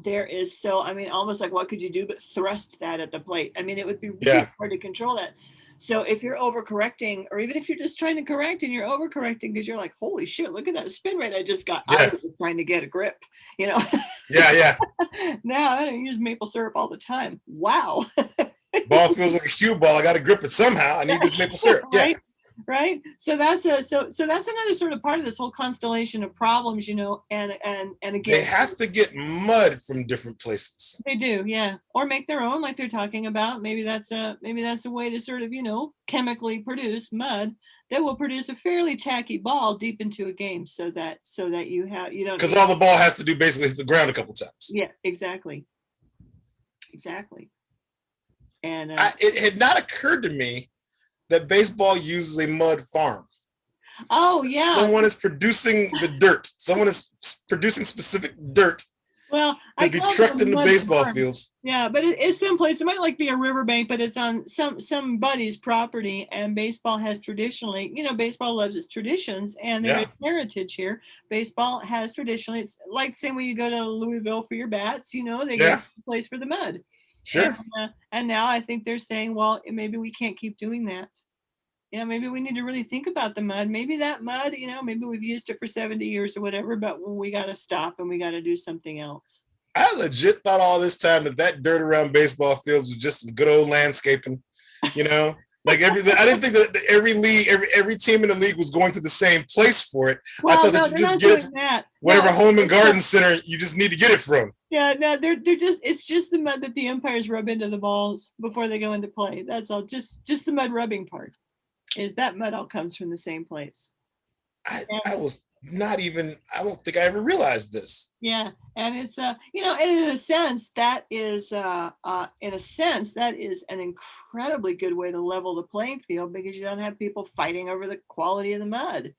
There is almost like what could you do but thrust that at the plate? I mean, it would be really hard to control that. So if you're overcorrecting, or even if you're just trying to correct and you're overcorrecting because you're like, holy shit, look at that spin rate I just got. I was trying to get a grip, you know? Yeah. Now I don't use maple syrup all the time. Wow. Ball feels like a cue ball. I got to grip it somehow. I need this maple syrup. Yeah. Right. So that's another sort of part of this whole constellation of problems, you know, and again, they have to get mud from different places. They do, yeah, or make their own, like they're talking about. Maybe that's a way to sort of, you know, chemically produce mud that will produce a fairly tacky ball deep into a game, so that you don't, because all the ball has to do basically hit the ground a couple times. Yeah, exactly. And it had not occurred to me that baseball uses a mud farm. Oh, yeah. Someone is producing the dirt. Someone is producing specific dirt. Well, to be trucked into baseball fields. Yeah, but it's someplace. It might like be a riverbank, but it's on somebody's property. And baseball has traditionally, you know, baseball loves its traditions and there is heritage here. Baseball has traditionally. It's like saying when you go to Louisville for your bats, you know, they get a place for the mud. Sure. And now I think they're saying, well, maybe we can't keep doing that. Yeah, maybe we need to really think about the mud. Maybe that mud, you know, maybe we've used it for 70 years or whatever, but we got to stop and we got to do something else. I legit thought all this time that dirt around baseball fields was just some good old landscaping, you know? Like I didn't think that every team in the league was going to the same place for it. Well, I thought that you just get it whatever home and garden center you just need to get it from. Yeah, no, it's just the mud that the umpires rub into the balls before they go into play. That's all. Just the mud rubbing part. Is that mud all comes from the same place. I was not even, I don't think I ever realized this. Yeah, and it's you know, and in a sense that is an incredibly good way to level the playing field because you don't have people fighting over the quality of the mud.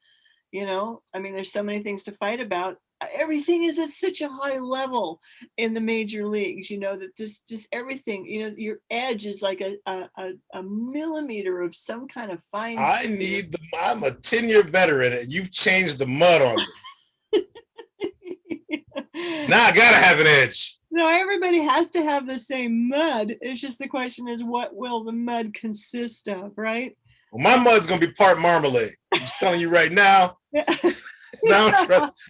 You know, I mean, there's so many things to fight about. Everything is at such a high level in the major leagues, you know, that just everything, you know, your edge is like a millimeter of some kind of fine. I'm a 10-year veteran and you've changed the mud on me. Now I gotta have an edge. No, everybody has to have the same mud. It's just the question is, what will the mud consist of, right? Well, my mud's gonna be part marmalade. I'm just telling you right now. I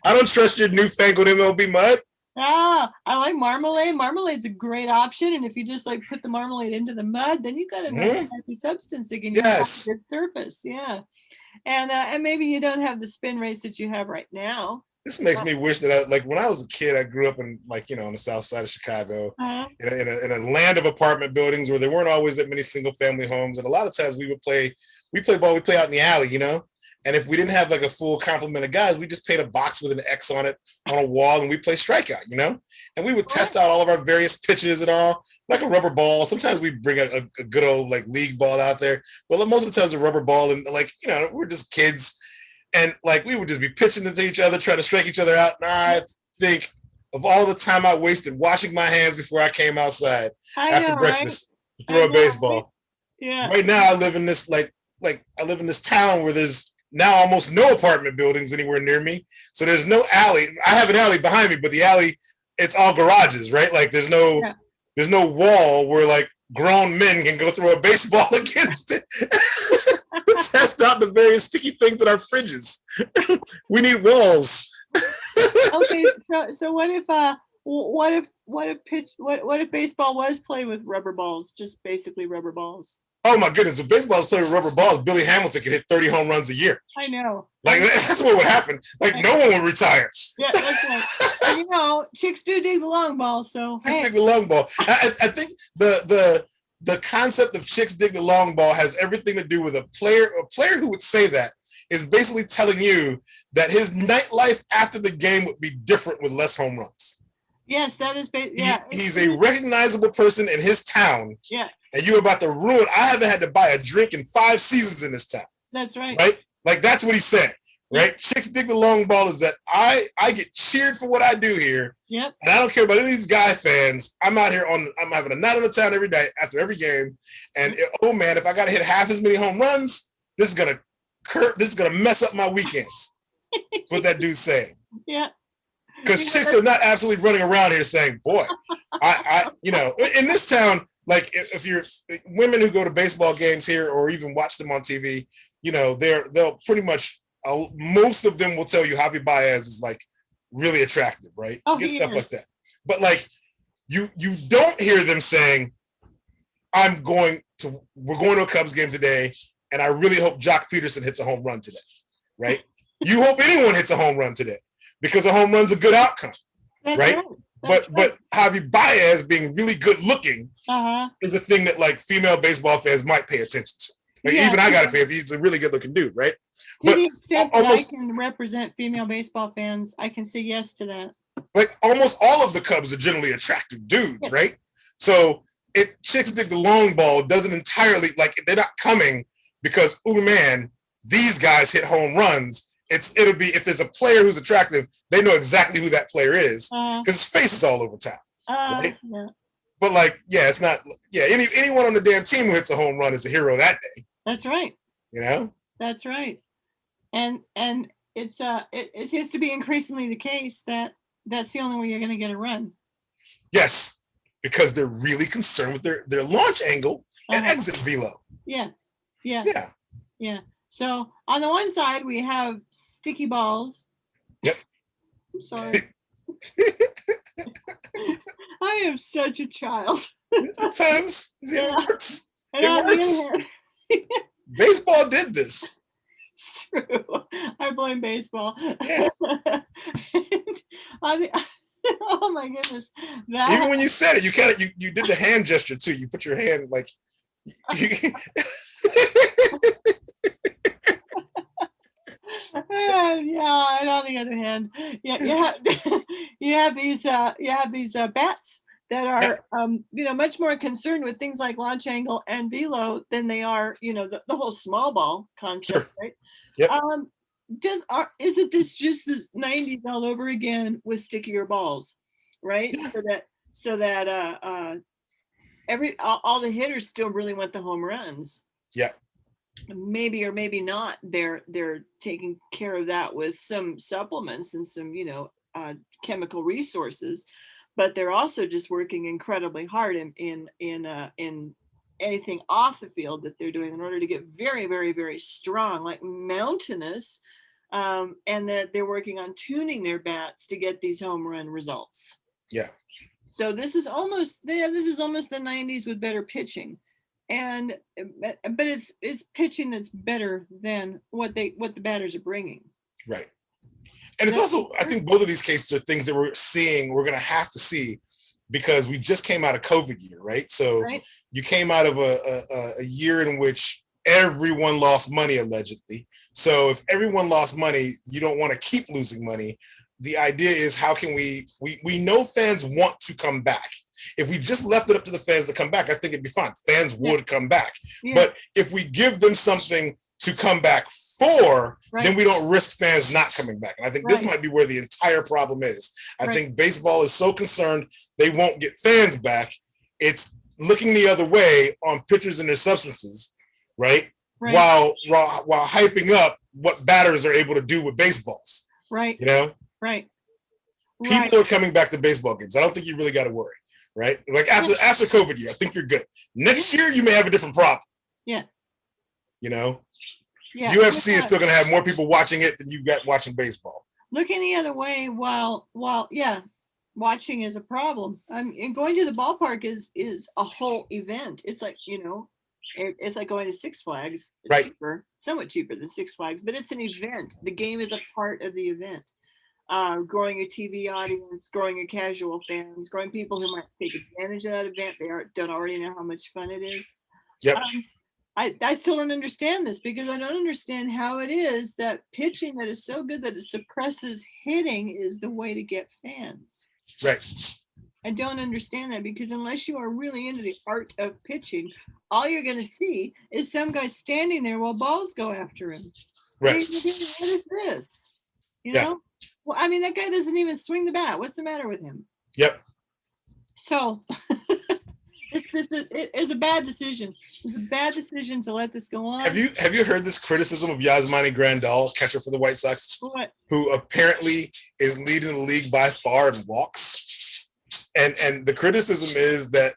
don't trust your newfangled MLB mud. Ah, I like marmalade. Marmalade's a great option, and if you just like put the marmalade into the mud, then you got a nice happy substance again. Yes, good surface, yeah. And maybe you don't have the spin rates that you have right now. This makes me wish that like when I was a kid, I grew up in like, you know, on the south side of Chicago, in a land of apartment buildings where there weren't always that many single family homes, and a lot of times we play ball, we play out in the alley, you know. And if we didn't have like a full complement of guys, we just paid a box with an X on it on a wall and we play strikeout, you know? And we would test out all of our various pitches and all, like a rubber ball. Sometimes we bring a good old like league ball out there, but most of the times a rubber ball, and like, you know, we're just kids. And like we would just be pitching into each other, trying to strike each other out. And I think of all the time I wasted washing my hands before I came outside after breakfast to throw a baseball. Yeah. Right now I live in this I live in this town where there's now almost no apartment buildings anywhere near me. So there's no alley. I have an alley behind me, but the alley, it's all garages, right? Like there's no wall where like grown men can go throw a baseball against it to test out the various sticky things in our fridges. We need walls. Okay, so what if what if baseball was played with rubber balls, just basically rubber balls? Oh my goodness, if baseball was played with rubber balls, Billy Hamilton could hit 30 home runs a year. I know. Like that's what would happen. Like no one would retire. Yeah, that's right. And chicks do dig the long ball, so chicks dig the long ball. I think the concept of chicks dig the long ball has everything to do with a player who would say that is basically telling you that his nightlife after the game would be different with less home runs. Yes, that is. He's a recognizable person in his town. Yeah. And you're about to ruin. I haven't had to buy a drink in 5 seasons in this town. That's right. Right? Like that's what he said. Right? Yeah. Chicks dig the long ball is that I get cheered for what I do here. Yep. And I don't care about any of these guy fans. I'm out here I'm having a night on the town every night after every game. And oh man, if I gotta hit half as many home runs, this is gonna mess up my weekends. That's what that dude's saying. Yeah. Because chicks are not absolutely running around here saying, boy, I in this town, like if you're women who go to baseball games here or even watch them on TV, they'll pretty much, most of them will tell you Javi Baez is like really attractive, right? Oh, Get stuff like that. But like you don't hear them saying, we're going to a Cubs game today, and I really hope Jock Peterson hits a home run today, right? You hope anyone hits a home run today. Because a home run's a good outcome, right? But Javi Baez being really good looking is a thing that like female baseball fans might pay attention to. Like even I gotta pay attention. He's a really good looking dude, right? To the extent that I can represent female baseball fans, I can say yes to that. Like almost all of the Cubs are generally attractive dudes, right? So if chicks dig the long ball doesn't entirely like they're not coming because oh man, these guys hit home runs. It'll be if there's a player who's attractive, they know exactly who that player is because his face is all over town. Right? Yeah. But like, it's not. Yeah, anyone on the damn team who hits a home run is a hero that day. That's right. That's right. And it seems to be increasingly the case that that's the only way you're going to get a run. Yes, because they're really concerned with their launch angle and exit velo. Yeah. So on the one side, we have sticky balls. Yep. I'm sorry. I am such a child. Sometimes it works. It works. Baseball did this. It's true. I blame baseball. Yeah. Oh my goodness. Even when you said it, you did the hand gesture too. You put your hand like. Yeah, and on the other hand, you have these bats that are much more concerned with things like launch angle and velo than they are the whole small ball concept, right? Yep. Isn't this just the 90s all over again with stickier balls, right? Yeah. So that all the hitters still really want the home runs. Yeah. Maybe or maybe not. They're taking care of that with some supplements and some chemical resources, but they're also just working incredibly hard in anything off the field that they're doing in order to get very, very, very strong, like mountainous, and that they're working on tuning their bats to get these home run results. Yeah. So this is almost the 90s with better pitching. But it's pitching that's better than what the batters are bringing. Right. And it's also, I think both of these cases are things that we're going to have to see because we just came out of COVID year, right? So you came out of a year in which everyone lost money, allegedly. So if everyone lost money, you don't want to keep losing money. The idea is how can we know fans want to come back. If we just left it up to the fans to come back, I think it'd be fine. Fans would come back. Yeah. But if we give them something to come back for, then we don't risk fans not coming back. And I think this might be where the entire problem is. I think baseball is so concerned they won't get fans back. It's looking the other way on pitchers and their substances, right? While hyping up what batters are able to do with baseballs. Right. People are coming back to baseball games. I don't think you really got to worry. Right? Like after COVID year, I think you're good. Next year, you may have a different problem. Yeah. UFC is still going to have more people watching it than you got watching baseball. Looking the other way while watching is a problem. And going to the ballpark is a whole event. It's like, it's like going to Six Flags. Right. Cheaper, somewhat cheaper than Six Flags, but it's an event. The game is a part of the event. Growing a TV audience, growing a casual fans, growing people who might take advantage of that event. They don't already know how much fun it is. Yep. I still don't understand this, because I don't understand how it is that pitching that is so good that it suppresses hitting is the way to get fans. Right. I don't understand that, because unless you are really into the art of pitching, all you're going to see is some guy standing there while balls go after him. Right. What is this? Know? Well, I mean, that guy doesn't even swing the bat. What's the matter with him? Yep. So it is a bad decision. It's a bad decision to let this go on. Have you heard this criticism of Yasmani Grandal, catcher for the White Sox, who apparently is leading the league by far in walks? And the criticism is that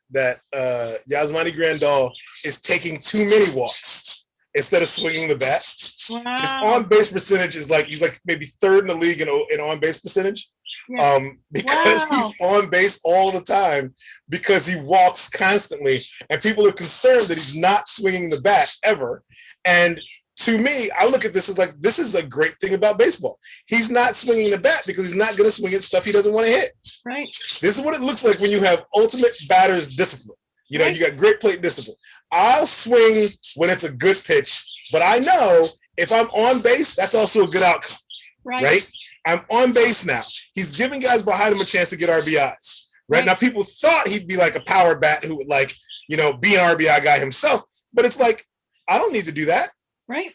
Yasmani Grandal is taking too many walks instead of swinging the bat. Wow. His on-base percentage is he's maybe third in the league in on-base percentage. Yeah. Because he's on base all the time, because he walks constantly, and people are concerned that he's not swinging the bat ever. And to me, I look at this as this is a great thing about baseball. He's not swinging the bat because he's not going to swing at stuff he doesn't want to hit. Right. This is what it looks like when you have ultimate batter's discipline. You got great plate discipline. I'll swing when it's a good pitch, but I know if I'm on base, that's also a good outcome. Right? I'm on base now. He's giving guys behind him a chance to get RBIs. Right? Now, people thought he'd be like a power bat who would be an RBI guy himself, but it's I don't need to do that. Right.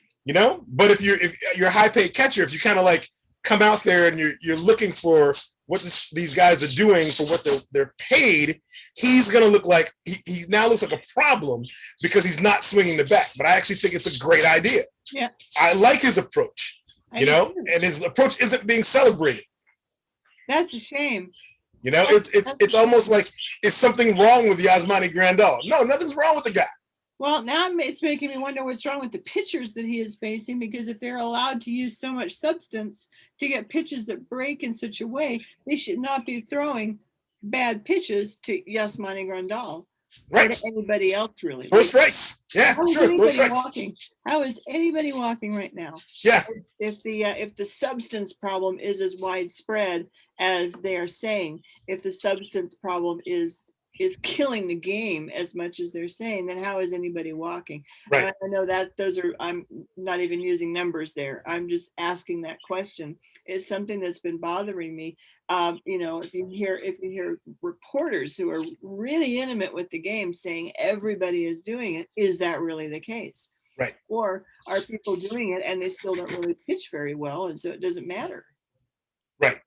But if you're a high paid catcher, if you kind of come out there and you're looking for what these guys are doing for what they're paid, he's going to look like he now looks like a problem because he's not swinging the bat. But I actually think it's a great idea. Yeah. I like his approach, and his approach isn't being celebrated. That's a shame. It's almost like, is something wrong with Yasmani Grandal? No, nothing's wrong with the guy. Well, now it's making me wonder what's wrong with the pitchers that he is facing, because if they're allowed to use so much substance to get pitches that break in such a way, they should not be throwing bad pitches to Yasmani Grandal. Right. Or to anybody else, really. Throw strikes. Yeah, How is anybody walking right now? Yeah. If the substance problem is as widespread as they are saying, if the substance problem is killing the game as much as they're saying, then how is anybody walking? Right. I know that I'm not even using numbers there. I'm just asking that question. It's something that's been bothering me. If you hear reporters who are really intimate with the game saying everybody is doing it, is that really the case? Right. Or are people doing it and they still don't really pitch very well, and so it doesn't matter? Right.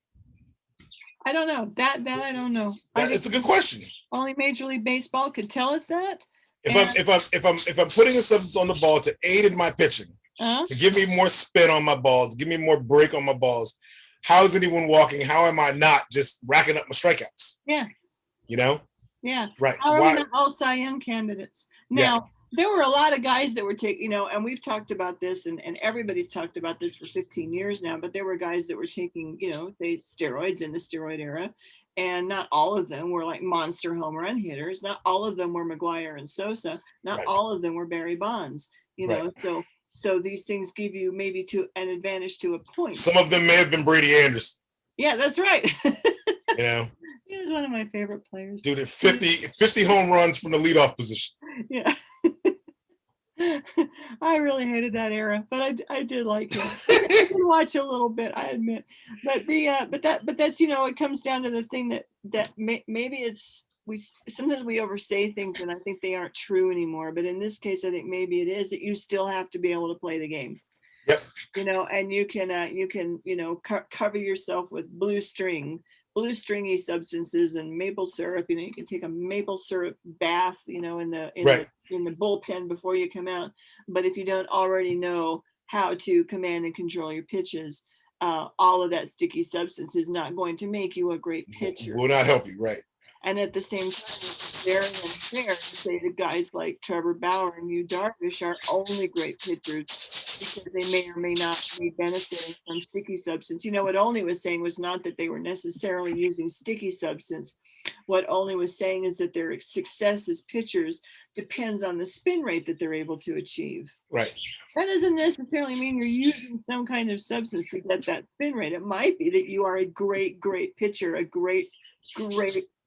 I don't know. That I don't know. It's a good question. Only Major League Baseball could tell us that. If I'm putting a substance on the ball to aid in my pitching, to give me more spin on my balls, give me more break on my balls, how is anyone walking? How am I not just racking up my strikeouts? Yeah. Yeah. Right. How are we not all Cy Young candidates? Now, there were a lot of guys that were taking, and we've talked about this, and everybody's talked about this for 15 years now, but there were guys that were taking, steroids in the steroid era, and not all of them were like monster home run hitters. Not all of them were McGuire and Sosa. Not all of them were Barry Bonds, So these things give you maybe an advantage to a point. Some of them may have been Brady Anderson. Yeah, that's right. He was one of my favorite players. Dude, 50 home runs from the leadoff position. Yeah. I really hated that era, but I did like it. I did watch a little bit, I admit. But that's it comes down to the thing that maybe sometimes we oversay things and I think they aren't true anymore. But in this case, I think maybe it is that you still have to be able to play the game. Yep. And you can cover yourself with blue stringy substances and maple syrup. You can take a maple syrup bath, in the bullpen before you come out. But if you don't already know how to command and control your pitches, all of that sticky substance is not going to make you a great pitcher. Will not help you, right? And at the same time, it's very unfair to say that guys like Trevor Bauer and Yu Darvish are only great pitchers because they may or may not be benefiting from sticky substance. You know, what Olney was saying was not that they were necessarily using sticky substance. What Olney was saying is that their success as pitchers depends on the spin rate that they're able to achieve. Right. That doesn't necessarily mean you're using some kind of substance to get that spin rate. It might be that you are a great pitcher, a great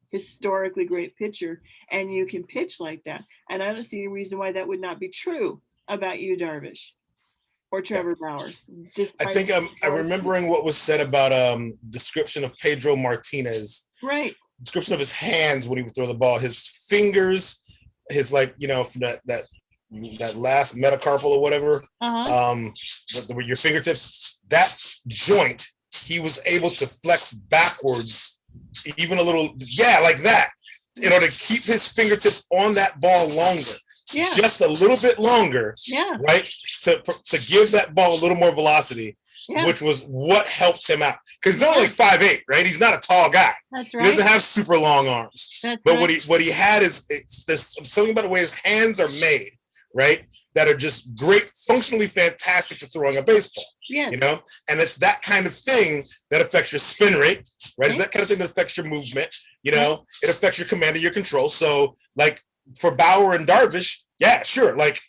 historically great pitcher, and you can pitch like that. And I don't see a reason why that would not be true about Yu Darvish or Trevor Bauer. I think I'm remembering what was said about description of Pedro Martinez. Right. Description of his hands when he would throw the ball, his fingers, his from that last metacarpal or whatever, with your fingertips, that joint, he was able to flex backwards even a little, like that, in order to keep his fingertips on that ball longer, just a little bit longer, right, to give that ball a little more velocity, which was what helped him out. Because he's only like 5'8", right? He's not a tall guy. That's right. He doesn't have super long arms. That's but right. what he had is there's something about the way his hands are made, right, that are just great, functionally fantastic for throwing a baseball. Yes. You know, and it's that kind of thing that affects your spin rate, right? It's that kind of thing that affects your movement. You know, it affects your command of your control. So, like for Bauer and Darvish, yeah, sure, like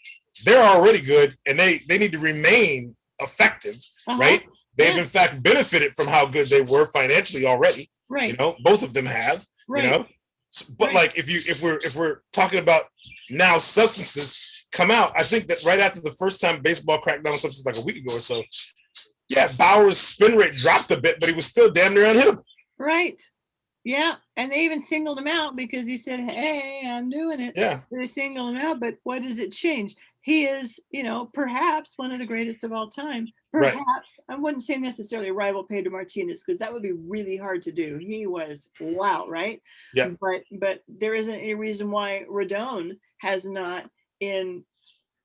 they're already good, and they need to remain effective, right? They've in fact benefited from how good they were financially already. Right. You know, both of them have. Right. You know, but like if we're talking about now substances come out, I think that right after the first time baseball cracked down on substances, like a week ago or so, Bauer's spin rate dropped a bit, but he was still damn near unhittable. Right. Yeah. And they even singled him out because he said, hey, I'm doing it. Yeah. They singled him out, but what does it change? He is, perhaps one of the greatest of all time. Perhaps, I wouldn't say necessarily a rival Pedro Martinez, because that would be really hard to do. He was, wow, right? Yeah. But there isn't any reason why Rodon has not, in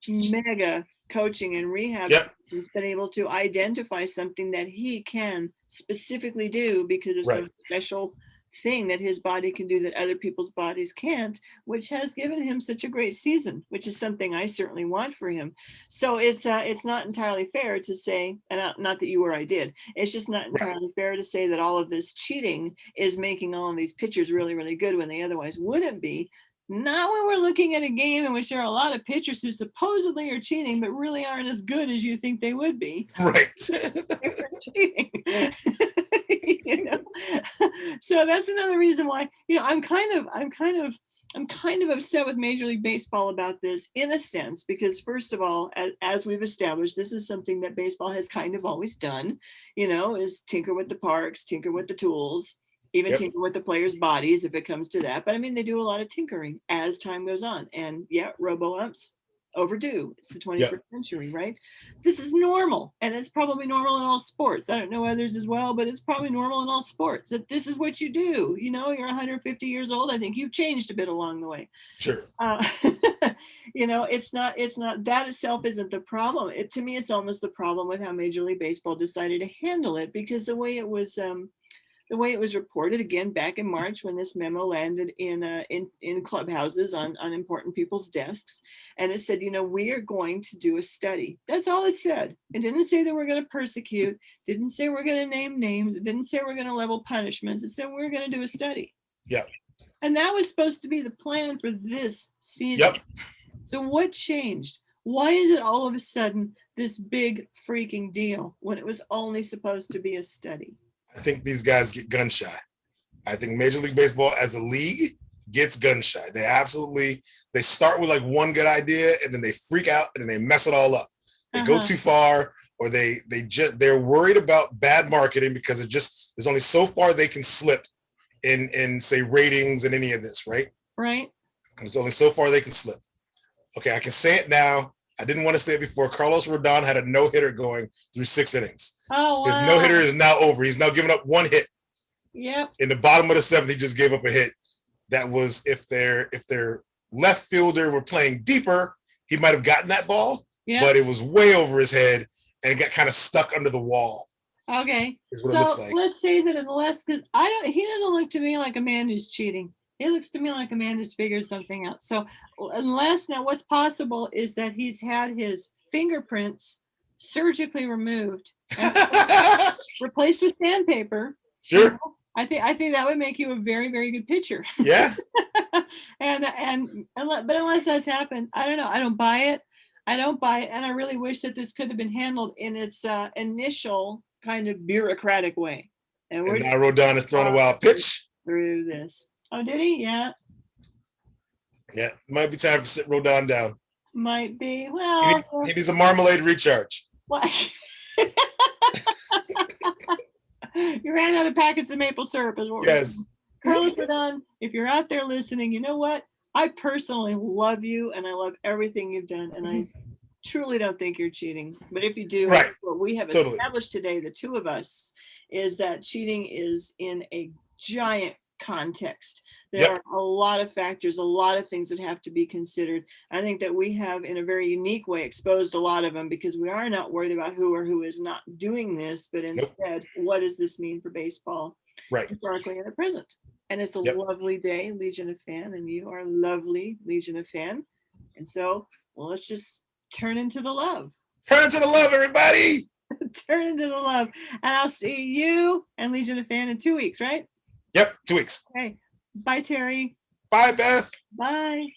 mega coaching and rehab, has been able to identify something that he can specifically do because of some special thing that his body can do that other people's bodies can't, which has given him such a great season, which is something I certainly want for him. So it's not entirely fair to say, and not that you or I did, it's just not entirely fair to say that all of this cheating is making all of these pitchers really, really good when they otherwise wouldn't be. Not when we're looking at a game in which there are a lot of pitchers who supposedly are cheating, but really aren't as good as you think they would be. Right. Cheating. So that's another reason why, I'm kind of upset with Major League Baseball about this, in a sense, because first of all, as we've established, this is something that baseball has kind of always done, is tinker with the parks, tinker with the tools, even tinker with the players' bodies if it comes to that. But I mean, they do a lot of tinkering as time goes on. And robo-umps, overdue. It's the 21st century, right? This is normal. And it's probably normal in all sports. I don't know others as well, but it's probably normal in all sports that this is what you do. You're 150 years old. I think you've changed a bit along the way. Sure. It's not that itself isn't the problem. To me, it's almost the problem with how Major League Baseball decided to handle it, because the way it was reported, again back in March, when this memo landed in clubhouses on important people's desks, and it said, we are going to do a study. That's all it said. It didn't say that we're going to persecute, didn't say we're going to name names, it didn't say we're going to level punishments. It said we're going to do a study. Yeah. And that was supposed to be the plan for this season. Yep. So what changed? Why is it all of a sudden this big freaking deal when it was only supposed to be a study? I think these guys get gun shy. I think Major League Baseball as a league gets gun shy. They start with like one good idea, and then they freak out, and then they mess it all up. They go too far, or they're worried about bad marketing, because there's only so far they can slip in say ratings and any of this, right? Right. There's only so far they can slip. Okay, I can say it now. I didn't want to say it before. Carlos Rodon had a no-hitter going through 6 innings. Oh, wow. His no-hitter is now over. He's now given up 1 hit. Yep. In the bottom of the 7th, he just gave up a hit. That was, if their left fielder were playing deeper, he might have gotten that ball, but it was way over his head, and it got kind of stuck under the wall. Okay. is what it So looks like. let's say that unless, because he doesn't look to me like a man who's cheating. He looks to me like a man who's figured something out. So unless, now what's possible is that he's had his fingerprints surgically removed and replaced with sandpaper. Sure. I think that would make you a very, very good pitcher. Yeah. But unless that's happened, I don't know. I don't buy it. And I really wish that this could have been handled in its initial kind of bureaucratic way. And now Rodon has thrown a wild pitch through this. Oh, did he? Yeah. Yeah, might be time to sit Rodon down. Might be. Well, he needs a marmalade recharge. What? You ran out of packets of maple syrup, is what we're saying. Carlos Rodon, if you're out there listening, you know what? I personally love you, and I love everything you've done, and I truly don't think you're cheating. But if you do, what we have established today, the two of us, is that cheating is in a giant context. There are a lot of factors, a lot of things that have to be considered. I think that we have, in a very unique way, exposed a lot of them, because we are not worried about who or who is not doing this, but instead, what does this mean for baseball historically and at present? And it's a lovely day, Legion of Fan, and you are lovely, Legion of Fan. And so, well, let's just turn into the love. Turn into the love, everybody. Turn into the love. And I'll see you and Legion of Fan in 2 weeks, right? Yep, 2 weeks. Okay. Bye, Terry. Bye, Beth. Bye.